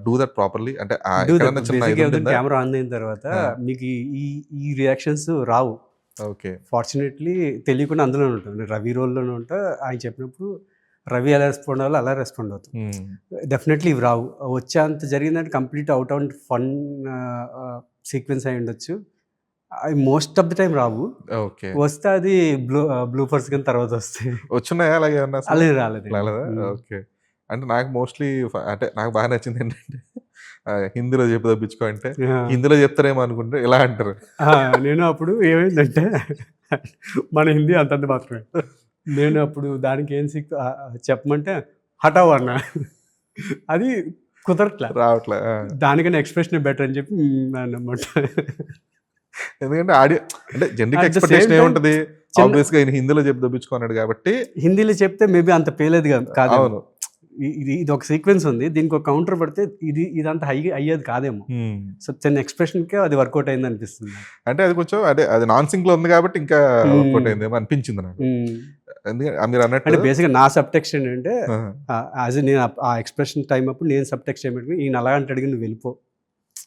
do that properly? అంటే డూ దట్. ఎక్కడన్నా చిన్న బేసిక్‌గా ఇది ఏదైనా ఉంటుందా? కెమెరా ఆన్ అయిన తర్వాత ఆ! మీకు ఈ ఈ రియాక్షన్స్ రావు. ఓకే. ఫార్చునేట్‌లీ తెలియకుండా అందులోనే ఉంటాం. నేను రవి రోల్‌లోనే ఉంటా. ఆయన చెప్పినప్పుడు రవి ఎలా రెస్పాండ్ అవ్వాలో అలా రెస్పాండ్ అవుతాం. హ్మ్. డెఫినెట్‌లీ ఇవి రావు. వచ్చేంత జరిగిందంటే complete out and fun sequence అయ్యుండొచ్చు. అవి most of the time Rao. Okay. వస్తే అది బ్లూపర్స్ కింద తర్వాత వస్తాయి. వచ్చున్నాయా అలాగేమన్నా అసలు? రాలేదండి. రాలేదా? హ్మ్. ఓకే. అంటే నాకు మోస్ట్‌లీ అంటే నాకు బాగా నచ్చిందేంటంటే హిందీలో చెప్పు తప్పించుకో అంటే, ఆ! హిందీలో చెప్తారేమో అనుకుంటే ఇలా అంటారు. ఆ! నేను అప్పుడు ఏమైందంటే మన హిందీ అంతంత మాత్రమే. నేను అప్పుడు దానికి ఏం చెప్పమంటే హటావ్ అన్నా. అది కుదరట్లా. రావట్లే. ఆ! దానికన్నా ఎక్స్‌ప్రెషనే బెటర్ అని చెప్పి అన్నమాట. ఎందుకంటే అంటే generic at the same expectation time ఏముంటది? చిన్న ఆబ్వియస్‌గా ఈయన హిందీలో చెప్పు తప్పించుకో అన్నాడు కాబట్టి హిందీలో చెప్తే మేబీ అంత పేలేది కాదేమో. అవును. ఇది ఒక సీక్వెన్స్ ఉంది. దీనికి ఒక కౌంటర్ పడితే ఇదంత అయ్యేది కాదేమో. హ్మ్. సో, చిన్న ఎక్స్‌ప్రెషన్‌కే అది వర్కౌట్ అయిందనిపిస్తుంది నాకు. అంటే అది కొంచెం అది నాన్ సింక్‌లో ఉంది కాబట్టి ఇంకా వర్కౌట్ హ్మ్. అయిందేమో అనిపించింది నాకు. హ్మ్. ఎందుకంటే అంటే మీరన్నట్టు బేసిక్‌గా నా సబ్‌టెక్స్ట్ ఏంటంటే ఆ! నేను ఆ ఎక్స్‌ప్రెషన్ టైమ్ అప్పుడు నేను సబ్‌టెక్స్ట్ ఏం పెట్టుకుని ఈయన అలాగ అంటాడు గాని నువ్వు వెళ్ళిపో.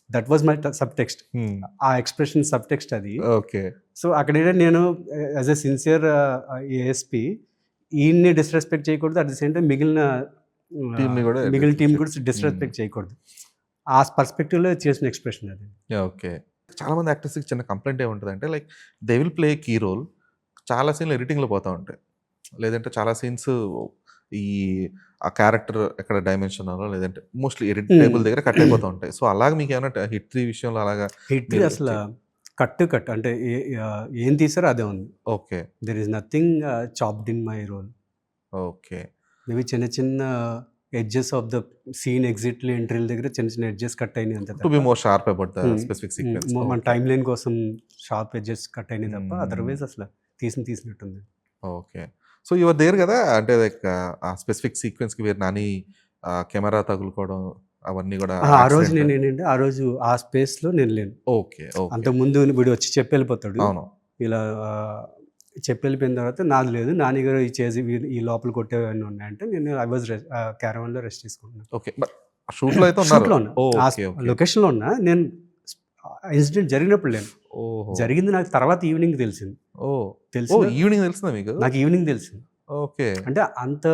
That was my subtext. హ్మ్. ఆ ఎక్స్‌ప్రెషన్ సబ్‌టెక్స్ట్ అది. ఓకే. సో, అక్కడేంటంటే నేను యాస్ ఎ సిన్సియర్ ఏఎస్‌పీ ఈయన్ని డిస్‌రెస్పెక్ట్ చేయకూడదు. అట్ ది సేమ్ టైమ్ టీమ్‌ని గూడా మిగిలిన టీమ్ కూడా హ్మ్. డిస్‌రెస్పెక్ట్ చేయకూడదు. ఆ పర్స్‌పెక్టివ్‌లో చేసిన ఎక్స్‌ప్రెషన్ అది. ఓకే. చాలా మంది యాక్టర్స్‌కి చిన్న కంప్లెయింట్ ఏముంటదంటే like they will play key role. చాలా సీన్‌లు ఎడిటింగ్‌లో పోతా ఉంటాయి. లేదంటే చాలా సీన్స్ ఈ ఆ క్యారెక్టర్ ఎక్కడ డైమెన్షనలో లేదంటే మోస్ట్‌లీ ఎడిట్ హ్మ్. టేబుల్ దగ్గర కట్ అయిపోతా ఉంటాయి. సో, అలాగా మీకేమన్నా హిట్ 3 విషయంలో అలాగా హిట్ మీరు అసల కట్ అంటే ఏం తీసారో అదే ఉంది. Okay. There is nothing chopped in my role. Okay. Maybe చిన్న చిన్న ఎడ్జెస్ ఆఫ్ ద సీన్ ఎగ్జిట్లు ఎంట్రీల దగ్గర చిన్న చిన్న ఎడ్జెస్ కట్ అయినాయి అంతే టు బి తప్ప. More sharp about the specific sequence. మన టైం లైన్ కోసం షార్ప్ ఎడ్జెస్ కట్ అయినాయి తప్ప Hmm. అదర్వైజ్ అసలు తీసినట్టుంది. Okay. So you are there గదా! అంటే లైక్ ఆ స్పెసిఫిక్ సీక్వెన్స్‌కి మీరు నాని కెమెరా తగులుకోవడం అవన్నీ గూడా ఆ రోజు యాక్సిడెంట్. నేను ఏంటంటే ఆ రోజు ఆ స్పేస్లో నేను లేను. ఓకే. ఓకే. అంతకుముందు వీడు వచ్చి చెప్పి వెళ్ళిపోతాడు. అవును. ఇలా చెప్పి వెళ్ళిపోయిన తర్వాత నాది లేదు, నాని గారు ఈ చేసి ఈ లోపల కొట్టేవన్నీ ఉన్నాయంటే నేను ఐ వాజ్ క్యారవాన్లో రెస్ట్ తీసుకుంటున్నాను. ఓకే. బట్ షూట్‌లో అయితే ఉన్నారు. షూట్లో ఉన్నా, ఓకే. ఓకే. లొకేషన్లో ఉన్నా. నేను ఇన్సిడెంట్ జరిగినప్పుడు లేను. ఓహో! జరిగింది నాకు తర్వాత ఈవినింగ్ తెలిసింది. ఓహ్! తెలిసి ఓహ్! ఈవినింగ్ తెలిసిందా మీకు? నాకు ఈవినింగ్ తెలిసింది. ఓకే. అంటే అంత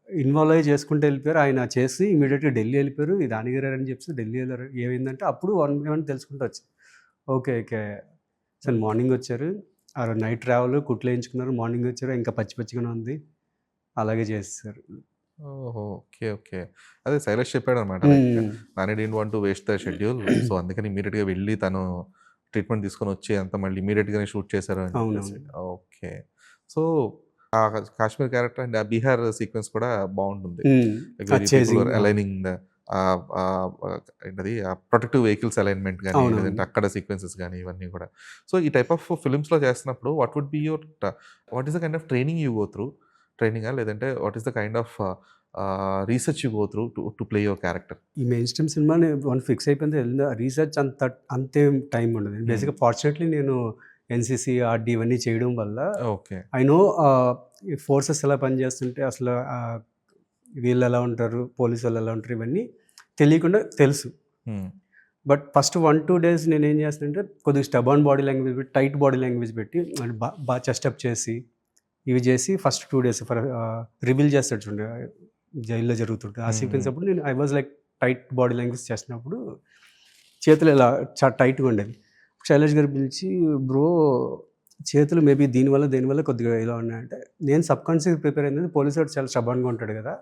ఇన్వాల్వ్ అయ్యి చేసుకుంటూ వెళ్ళిపోయారు. ఆయన చేసి ఇమీడియట్గా ఢిల్లీ వెళ్ళిపోయారు. ఇది దానిగారు అని చెప్పి ఢిల్లీ వెళ్ళారు. ఏమైందంటే అప్పుడు వన్ బై వన్ తెలుసుకుంటూ వచ్చింది. ఓకే ఓకే సార్ మార్నింగ్ వచ్చారు, ఆ రోజు నైట్ ట్రావెల్ కుట్లు వేయించుకున్నారు, మార్నింగ్ వచ్చారు, ఇంకా పచ్చి పచ్చిగానే ఉంది, అలాగే చేస్తారు. ఓహో! ఓకే. ఓకే. అదే శైలేష్ చెప్పాడనమాట. Like Nani didn't want to waste the schedule. So అందుకని ఇమ్మీడియట్‌గా వెళ్ళి తను ట్రీట్మెంట్ తీసుకొని వచ్చి అంతా మళ్ళీ ఇమ్మీడియట్‌గానే షూట్ చేశారు అని చెప్పేసి. ఓకే. సో ఆ కాశ్మీర్ క్యారెక్టర్ అండ్ ఆ బీహార్ సీక్వెన్స్ కూడా బావుంటుంది. Like very people are aligning the ఏంటది ప్రొటెక్టివ్ వెహికల్స్ అలైన్మెంట్ గానీ, అవునవును. లేదంటే అక్కడ సీక్వెన్సెస్ గానీ ఇవన్నీ కూడా. సో ఈ టైప్ ఆఫ్ ఫిల్మ్స్‌లో చేస్తున్నప్పుడు what would be your what is the kind of training you go through? ట్రైనింగా? లేదంటే what is the kind of research you go through to play your character? ఈ mainstream cinema one fix అయిపోయింది, research అంతేం time ఉండదు. బేసిక్గా fortunately నేను NCC RD ఇవన్నీ చేయడం వల్ల ఓకే. ఐ నో ఈ ఫోర్సెస్ ఎలా పనిచేస్తుంటే అసలు వీళ్ళు ఎలా ఉంటారు, పోలీసు వాళ్ళు ఎలా ఉంటారు, ఇవన్నీ తెలియకుండా తెలుసు. బట్ ఫస్ట్ 1-2 days నేను ఏం చేస్తానంటే కొద్దిగా స్టబాన్ బాడీ లాంగ్వేజ్ పెట్టి, టైట్ బాడీ లాంగ్వేజ్ పెట్టి, బాగా చెస్ట్ అప్ చేసి ఇవి చేసి ఫస్ట్ 2 days రివీల్ చేస్తాడు చూడండి జైల్లో జరుగుతుంటే ఆ సీక్వెన్స్ అప్పుడు నేను I was like tight body language చేసినప్పుడు చేతులు ఇలా టైట్గా ఉండేవి. శైలేష్ గారు పిలిచి బ్రో చేతులు మేబీ దేనివల్ల కొద్దిగా ఇలా ఉన్నాయంటే, నేను సబ్కాన్షియస్గా ప్రిపేర్ అయింది పోలీసు వాడు చాలా స్టబాన్గా ఉంటాడు కదా,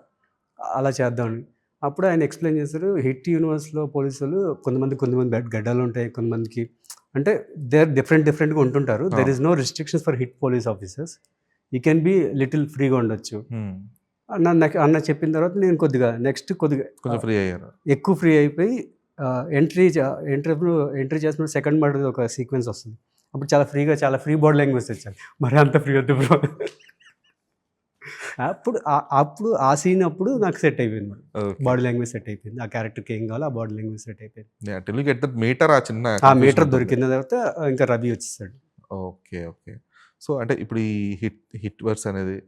అలా చేద్దామని. అప్పుడు ఆయన ఎక్స్ప్లెయిన్ చేశారు, హిట్ యూనివర్స్లో పోలీసులు కొంతమంది గడ్డలు ఉంటాయి, కొంతమందికి అంటే దే ఆర్ డిఫరెంట్గా ఉంటుంటారు. There is no restrictions for hit police officers, you can be little ఫ్రీగా ఉండొచ్చు అన్న చెప్పిన తర్వాత నేను కొద్దిగా కొంచెం ఫ్రీ అయ్యారు. ఎక్కువ ఫ్రీ అయిపోయి ఎంట్రీ చేసిన సెకండ్ మర్డర్ ఒక సీక్వెన్స్ వస్తుంది. అప్పుడు చాలా ఫ్రీ బాడీ లాంగ్వేజ్ తెచ్చాను. మరి అంత ఫ్రీ వద్దు బ్రో. అప్పుడు ఆ సీన్ అప్పుడు నాకు సెట్ అయిపోయింది, బాడీ లాంగ్వేజ్ సెట్ అయిపోయింది. ఆ క్యారెక్టర్కి ఏం కావాలో ఆ బాడీ లాంగ్వేజ్ సెట్ అయిపోయింది. మీటర్ ఆ చిన్న ఆ మీటర్ దొరికిన తర్వాత ఇంకా రవి వచ్చేసాడు. ఓకే. ఓకే. సో అంటే ఇప్పుడు ఈ హిట్ వర్స్ అనేది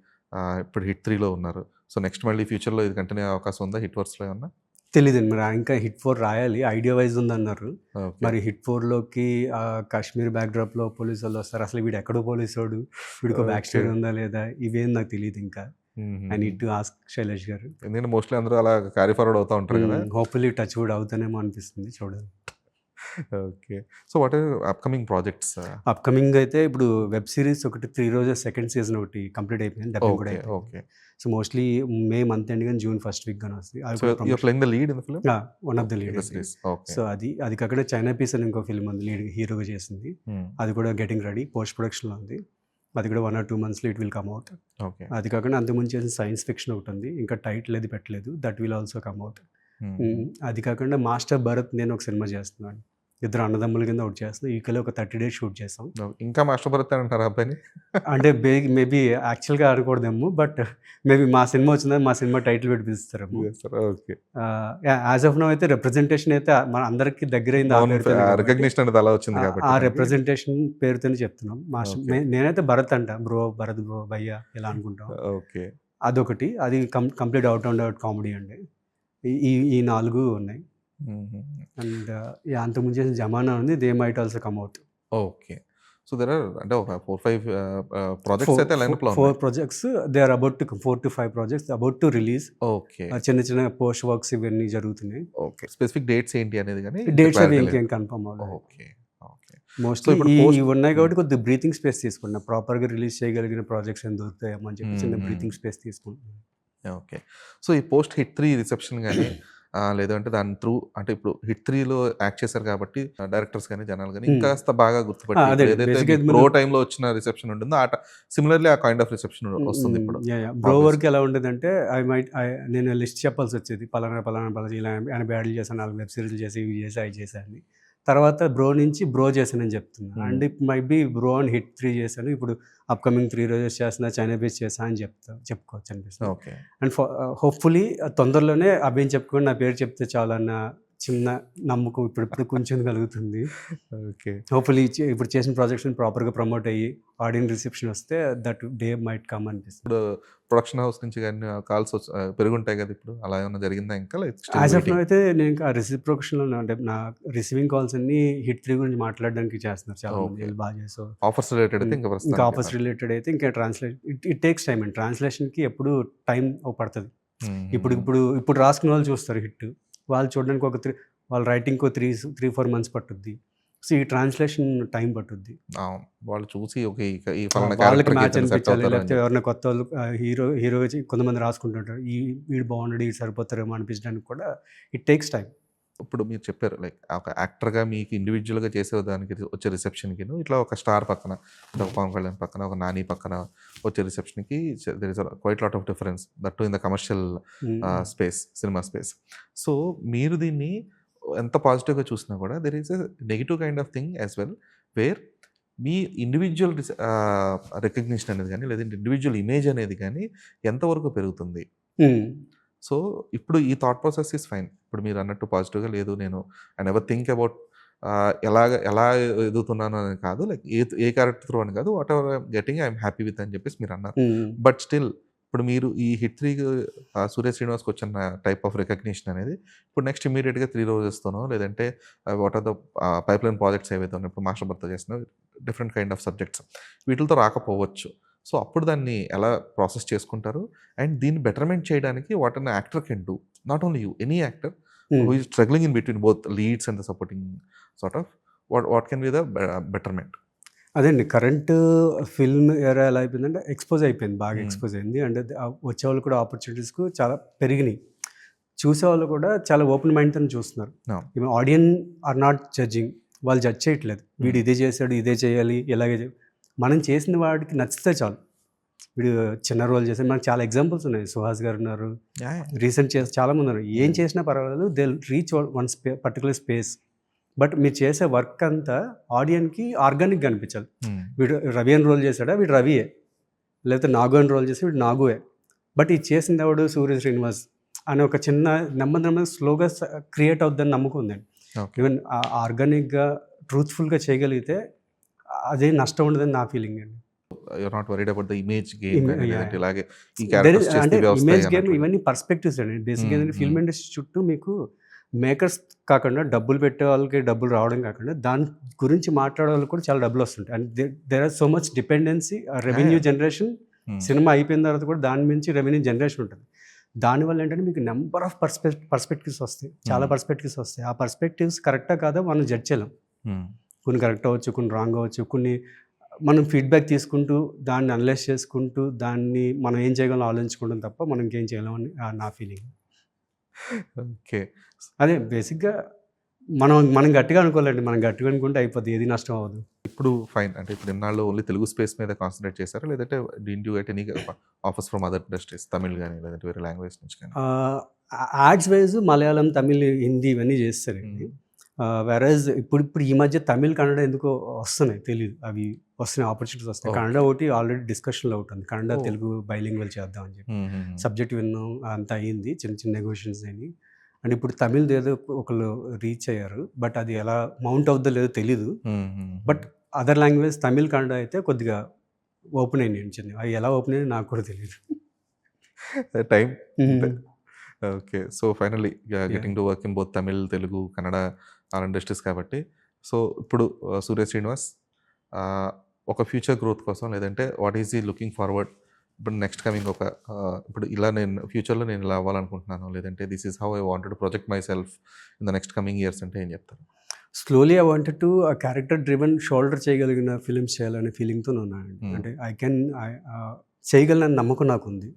ఇప్పుడు హిట్ 3లో ఉన్నారు. సో నెక్స్ట్ మళ్ళీ ఫ్యూచర్లో ఇది కంటిన్యూ అయ్యే అవకాశం ఉందా హిట్ వర్స్లో ఏమన్నా? తెలియదండి మరి, ఇంకా హిట్ 4 రాయాలి, ఐడియా వైజ్ ఉందన్నారు. ఓకే. మరి హిట్ 4లోకి కాశ్మీర్ బ్యాక్డ్రాప్లో పోలీసు వాళ్ళు వస్తారు, అసలు వీడు ఎక్కడో పోలీసోడు, వీడికి బ్యాక్ స్టోరీ ఉందా లేదా, ఇవేం నాకు తెలియదు. ఇంకా I need to ask Shailesh గారు. ఎందుకంటే మోస్ట్లీ అందరూ అలా క్యారీ ఫార్వర్డ్ అవుతూ ఉంటారు కదా. హోప్ఫుల్లీ టచ్ వుడ్ అవుతానేమో అనిపిస్తుంది, చూడాలి. Okay. So what are upcoming projects? Upcoming అయితే ఇప్పుడు వెబ్ సిరీస్ ఒకటి 3 రోజెస్ సెకండ్ సీజన్ ఒకటి కంప్లీట్ అయిపోయింది, డబ్బింగ్ కూడా అయిపోయింది. Okay. So mostly May month end కానీ జూన్ ఫస్ట్ వీక్ కానీ వస్తుంది. So you are playing the lead in the film? One of the lead. Okay. So అది కాకుండా చైనా పీస్ అని ఇంకో ఫిల్మ్ ఉంది, లీడ్ హీరోగా చేసింది. అది కూడా గెటింగ్ రెడీ, పోస్ట్ ప్రొడక్షన్లో ఉంది. అది కూడా 1 or 2 monthsలో it will come out. Okay. అది కాకుండా అంతకుముందు చేసిన సైన్స్ ఫిక్షన్ ఒకటి ఉంది, ఇంకా టైటిల్ అది పెట్టలేదు, that will also come out. అది కాకుండా మాస్టర్ భరత్ నేను ఒక సినిమా చేస్తున్నాను, ఇద్దరు అన్నదమ్ముల కింద ఒకటి చేస్తున్నాం. ఈకలో ఒక 30 days షూట్ చేసాం. ఇంకా మాస్టర్ భరత్ అంటారు అబ్బాయిని? అంటే మేబీ యాక్చువల్గా ఆడకూడదేమో, బట్ మేబీ మా సినిమా వచ్చిందా మా సినిమా టైటిల్ పెట్టి పిలుస్తారేమో. ఓకే. యాజ్ ఆఫ్ నౌ అయితే రిప్రజెంటేషన్ అయితే మన అందరికి దగ్గరైంది, రికగ్నిషన్ అనేది అలా వచ్చింది కాబట్టి ఆ రిప్రజెంటేషన్ పేరుతోనే చెప్తున్నాం. నేనైతే భరత్ అంట, భరత్ బ్రో భయ్యా ఇలా అనుకుంటాం. ఓకే. అదొకటి, అది కంప్లీట్ అవుట్ కామెడీ అండి. ఈ 4 ఉన్నాయి. అండ్ అంతకుముందు చేసిన జమానా ఉంది, they might also come out. Okay. So there are అంటే ఒక 4-5 ప్రాజెక్ట్స్ అయితే లైన్అప్లో ఉన్నాయి. 4 projects, they are about 4 to 5 projects about to release. Okay. చిన్న పోస్ట్ వర్క్స్ ఇవన్నీ జరుగుతున్నాయి. ఓకే. స్పెసిఫిక్ డేట్స్ ఏంటి అనేది కానీ డేట్స్ అవి ఇంకేం కన్ఫర్మ్ అవ్వలేదు. ఓకే. ఓకే. మోస్ట్లీ ఇవి ఉన్నాయి కాబట్టి కొద్దిగా బ్రీతింగ్ స్పేస్ తీసుకున్నా, ప్రాపర్గా రిలీజ్ చేయగలిగిన ప్రాజెక్ట్స్ ఏం దొరుకుతాయేమో అని చెప్పి చిన్న బ్రీతింగ్ స్పేస్ తీసుకుంటున్నాను. ఓకే. సో ఈ పోస్ట్ హిట్ 3 రిసెప్షన్ కానీ లేదంటే దాని త్రూ అంటే ఇప్పుడు హిట్ 3లో యాక్ట్ చేశారు కాబట్టి డైరెక్టర్స్ కానీ జనాలు కానీ ఇంకాస్త బాగా గుర్తుపట్టి అదే ఇప్పుడు ఏదైతే బేసిక్గా ప్రో టైంలో వచ్చిన రిసెప్షన్ ఉంటుందో సిమిలర్లీ ఆ కైండ్ ఆఫ్ రిసెప్షన్ వస్తుంది ఇప్పుడు. బ్రో వర్క్ ఎలా ఉండేదంటే నేను లిస్ట్ చెప్పాల్సి వచ్చేది పలానా పలానా పలానా ఇలా ఆయన బ్యాడ్లు చేశాను 4 వెబ్ సిరీస్లు చేసి ఇవి చేసి అవి చేశాను. తర్వాత బ్రో నుంచి బ్రో చేశానని చెప్తున్నాను. అండ్ మైట్ బి బ్రో అని హిట్ 3 చేశాను. ఇప్పుడు అప్కమింగ్ 3 రోజెస్ చేస్తున్నా, చైనా బేస్ చేసా అని చెప్పుకోవచ్చు అనిపిస్తుంది. ఓకే. అండ్ హోప్ఫుల్లీ తొందరలోనే అభిని చెప్పుకొని నా పేరు చెప్తే చాలన్న చిన్న నమ్మకం ఇప్పుడు కొంచెం కలుగుతుంది. ఓకే. హోప్ఫుల్లీ ఇప్పుడు చేసిన ప్రాజెక్ట్స్ ప్రాపర్గా ప్రమోట్ అయ్యి ఆడియన్స్ రిసెప్షన్ వస్తే దట్ డే మైట్ కమ్ అనిపిస్తుంది. ఇప్పుడు ప్రొడక్షన్ హౌస్ నుంచి కానీ కాల్స్ పెరుగుంటాయి కదా ఇప్పుడు, అలా ఏమైనా జరిగిందా ఇంకా? యాజ్ ఆఫ్ నో అయితే నేను ఇంకా రిసిప్రొకేషన్లో అంటే నా రిసీవింగ్ కాల్స్ అన్ని హిట్ 3 గురించి మాట్లాడడానికి చేస్తున్నారు చాలా మంది. వీళ్ళు బాగా చేస్తారు. ఆఫర్స్ రిలేటెడ్ అయితే ఇంకా ఆఫర్స్ రిలేటెడ్ అయితే ఇంకా ఇట్ టేక్స్ టైం అండి. ట్రాన్స్లేషన్కి ఎప్పుడు టైం పడుతుంది. ఇప్పుడు రాసుకున్న వాళ్ళు చూస్తారు హిట్, వాళ్ళు చూడడానికి వాళ్ళ రైటింగ్కి 3-4 months పట్టుద్ది. సో ఈ ట్రాన్స్లేషన్ టైం పట్టుద్ది. వాళ్ళు చూసి వాళ్ళకి మ్యాచ్ అనిపించాలి, లేకపోతే ఎవరైనా కొత్త వాళ్ళు హీరో కొంతమంది రాసుకుంటుంటారు, వీడు బాగున్నాడు వీడు సరిపోతారేమో అనిపించడానికి కూడా ఇట్ టేక్స్ టైం. ఇప్పుడు మీరు చెప్పారు లైక్ ఒక యాక్టర్గా మీకు ఇండివిజువల్గా చేసేదానికి వచ్చే రిసెప్షన్కి ఇట్లా ఒక స్టార్ పక్కన, ఒక పవన్ కళ్యాణ్ పక్కన, ఒక నాని పక్కన వచ్చే రిసెప్షన్కి there is quite lot of difference that in the commercial space, cinema space. So మీరు దీన్ని ఎంత పాజిటివ్గా చూసినా కూడా there is a negative kind of thing as well, where మీ ఇండివిజువల్ రికగ్నిషన్ అనేది కానీ లేదంటే ఇండివిజువల్ ఇమేజ్ అనేది కానీ ఎంతవరకు పెరుగుతుంది. సో ఇప్పుడు ఈ థాట్ ప్రాసెస్ ఈస్ ఫైన్. ఇప్పుడు మీరు అన్నట్టు పాజిటివ్గా లేదు, నేను ఐ నెవర్ థింక్ అబౌట్ ఎలా ఎదుగుతున్నాను అని కాదు, లైక్ ఏ క్యారెక్టర్ త్రూ అని కాదు, what ever I'm getting I'm happy with అని చెప్పేసి మీరు అన్నారు. బట్ స్టిల్ ఇప్పుడు మీరు ఈ హిట్ 3 సూర్య శ్రీనివాస్కి వచ్చిన టైప్ ఆఫ్ రికగ్నిషన్ అనేది ఇప్పుడు నెక్స్ట్ ఇమీడియట్గా 3 రోజెస్తోనో లేదంటే what are the pipeline projects ఏవైతే ఉన్నాయో ఇప్పుడు మాస్టర్ భర్త చేసిన డిఫరెంట్ కైండ్ ఆఫ్ సబ్జెక్ట్స్ వీటితో రాకపోవచ్చు. సో అప్పుడు దాన్ని ఎలా ప్రాసెస్ చేసుకుంటారు అండ్ దీన్ని బెటర్మెంట్ చేయడానికి what an actor can do, not only you, any actor who is struggling in between both leads and the supporting sort of what can be the betterment. అదేండి current film ఎరా ఎలా అయిపోయిందంటే expose అయిపోయింది, బాగా expose అయింది. అంటే వచ్చేవాళ్ళు కూడా ఆపర్చునిటీస్కు చాలా పెరిగినాయి, చూసేవాళ్ళు కూడా చాలా ఓపెన్ మైండ్తో చూస్తున్నారు. Even audience are not judging, వాళ్ళు జడ్జ్ చేయట్లేదు వీడు ఇదే చేశాడు ఇదే చేయాలి ఇలాగే మనం చేసిన వాడికి నచ్చితే చాలు. వీడు చిన్న రోల్ చేశారు, మనకు చాలా ఎగ్జాంపుల్స్ ఉన్నాయి. సుహాస్ గారు ఉన్నారు, రీసెంట్ చేసి చాలామంది ఉన్నారు. ఏం చేసినా పర్వాలేదు, they reach one particular space. But మీరు చేసే వర్క్ అంతా ఆడియన్స్కి ఆర్గానిక్గా అనిపించాలి. వీడు రవి అని రోల్ చేశాడా, వీడు రవియే, లేకపోతే నాగు అని రోల్ చేసి వీడు నాగువే. బట్ ఇది చేసింది ఎవడు సూర్య శ్రీనివాస్ అని ఒక చిన్న నెమ్మది స్లోగా క్రియేట్ అవుతుందని నమ్మకం ఉందండి. ఈవెన్ ఆర్గానిక్గా ట్రూత్ఫుల్గా చేయగలిగితే అదే నష్టం ఉండదని నా ఫీలింగ్ అండి. ఇమేజ్ గేమ్ ఇవన్నీ పర్స్పెక్టివ్స్ అండి. బేసిక్గా ఏంటంటే ఫిల్మ్ ఇండస్ట్రీ చుట్టూ మీకు మేకర్స్ కాకుండా డబ్బులు పెట్టే వాళ్ళకి డబ్బులు రావడం కాకుండా దాని గురించి మాట్లాడే వాళ్ళకి కూడా చాలా డబ్బులు వస్తుంటాయి. And there are so much dependency, revenue generation. Cinema అయిపోయిన తర్వాత కూడా దాని నుంచి రెవెన్యూ జనరేషన్ ఉంటుంది. దానివల్ల ఏంటంటే మీకు నెంబర్ ఆఫ్ పర్స్పెక్టివ్స్ వస్తాయి, చాలా పర్స్పెక్టివ్స్ వస్తాయి. ఆ పర్స్పెక్టివ్స్ కరెక్టా కాదా మనం జడ్జ్ చేయలేం. కొన్ని కరెక్ట్ అవ్వచ్చు, కొన్ని రాంగ్ అవ్వచ్చు. కొన్ని మనం ఫీడ్బ్యాక్ తీసుకుంటూ దాన్ని అనలైజ్ చేసుకుంటూ దాన్ని మనం ఏం చేయగలం ఆలోచించుకుంటాం తప్ప మనం ఇంకేం చేయలేమని నా ఫీలింగ్. ఓకే, అదే బేసిక్గా మనం గట్టిగా అనుకోలేండి, మనం గట్టిగా అనుకుంటే అయిపోద్ది, ఏది నష్టం అవ్వదు. ఇప్పుడు ఫైన్ అంటే ఇప్పుడు ఇన్నాళ్ళు ఓన్లీ తెలుగు స్పేస్ మీద కాన్సన్ట్రేట్ చేశారా, లేదంటే did you get any offers from other industries, Tamil కానీ లేదంటే వేరే లాంగ్వేజ్ నుంచి కానీ? యాడ్స్ వైజ్ మలయాళం, తమిళ్, హిందీ ఇవన్నీ చేస్తారండి. వెరస్ ఇప్పుడు ఈ మధ్య తమిళ్, కన్నడ ఎందుకో వస్తున్నాయి, తెలియదు, అవి వస్తున్నాయి, ఆపర్చునిటీస్ వస్తాయి. కన్నడ ఒకటి ఆల్రెడీ డిస్కషన్లో ఉంటుంది, కన్నడ తెలుగు బైలింగ్వల్ చేద్దాం అని చెప్పి సబ్జెక్ట్ విన్నాం, అంతా అయ్యింది, చిన్న చిన్న నెగోషియేషన్స్ అయినాయి. అండ్ ఇప్పుడు తమిళ్ ఏదో ఒకళ్ళు రీచ్ అయ్యారు, బట్ అది ఎలా మౌంట్ అవుద్దో లేదో తెలీదు. But other language Tamil, Kannada అయితే కొద్దిగా ఓపెన్ అయినాయి. అవి ఎలా ఓపెన్ అయినాయి నాకు కూడా తెలియదు. Time. Okay, so finally getting to work in both Tamil, Telugu, Kannada all industries కాబట్టి, సో ఇప్పుడు సూర్య శ్రీనివాస్ ఒక ఫ్యూచర్ గ్రోత్ కోసం లేదంటే వాట్ ఈజ్ ఈ లుకింగ్ ఫార్వర్డ్, ఇప్పుడు నెక్స్ట్ కమింగ్ ఒక ఇప్పుడు ఇలా నేను ఫ్యూచర్లో నేను ఇలా అవ్వాలనుకుంటున్నాను, లేదంటే this is how I wanted to project my self in the next coming years అంటే ఏం చెప్తారు? Slowly I wanted to character driven shoulder చేయగలిగిన ఫిలిమ్స్ చేయాలనే ఫీలింగ్తో ఉన్నాను. అంటే ఐ కెన్ చేయగలనని నమ్మకం నాకు ఉంది.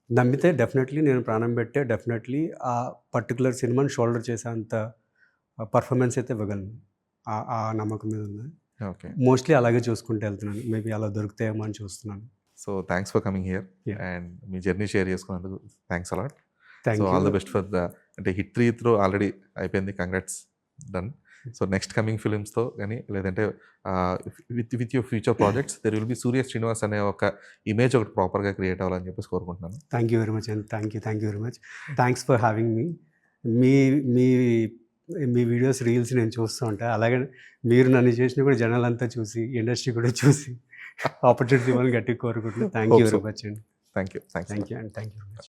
నమ్మితే డెఫినెట్లీ నేను ప్రాణం పెట్టే డెఫినెట్లీ ఆ పర్టికులర్ సినిమాని షోల్డర్ చేసేంత పర్ఫార్మెన్స్ అయితే ఇవ్వగలను. ఆ నమ్మకం మీద ఉంది. ఓకే. మోస్ట్లీ అలాగే చూసుకుంటూ వెళ్తున్నాను. మేబీ అలా దొరుకుతాయేమో అని చూస్తున్నాను. So thanks for coming here Yeah. And మీ జర్నీ షేర్ చేసుకున్నందుకు thanks a lot. Thank so you. All the best for the అంటే హిట్ 3 త్రో ఆల్రెడీ అయిపోయింది, congrats, done. So next coming ఫిలిమ్స్తో కానీ లేదంటే with your future projects there will be Surya Srinivas అనే ఒక image ఒకటి ప్రాపర్గా క్రియేట్ అవ్వాలని చెప్పేసి కోరుకుంటున్నాను. Thank you very much and thank you very much. Thanks for having me. Me me me videos reels నేను చూస్తూ ఉంటాను. అలాగే మీరు నన్ను చేసిన కూడా జనాలంతా చూసి ఇండస్ట్రీ కూడా చూసి ఆపర్చునిటీ ఇవ్వాలని గట్టిగా కోరుకుంటున్నాను. Thank you Hope so. Very much అండి. Thank you. Thank you and thank you very much.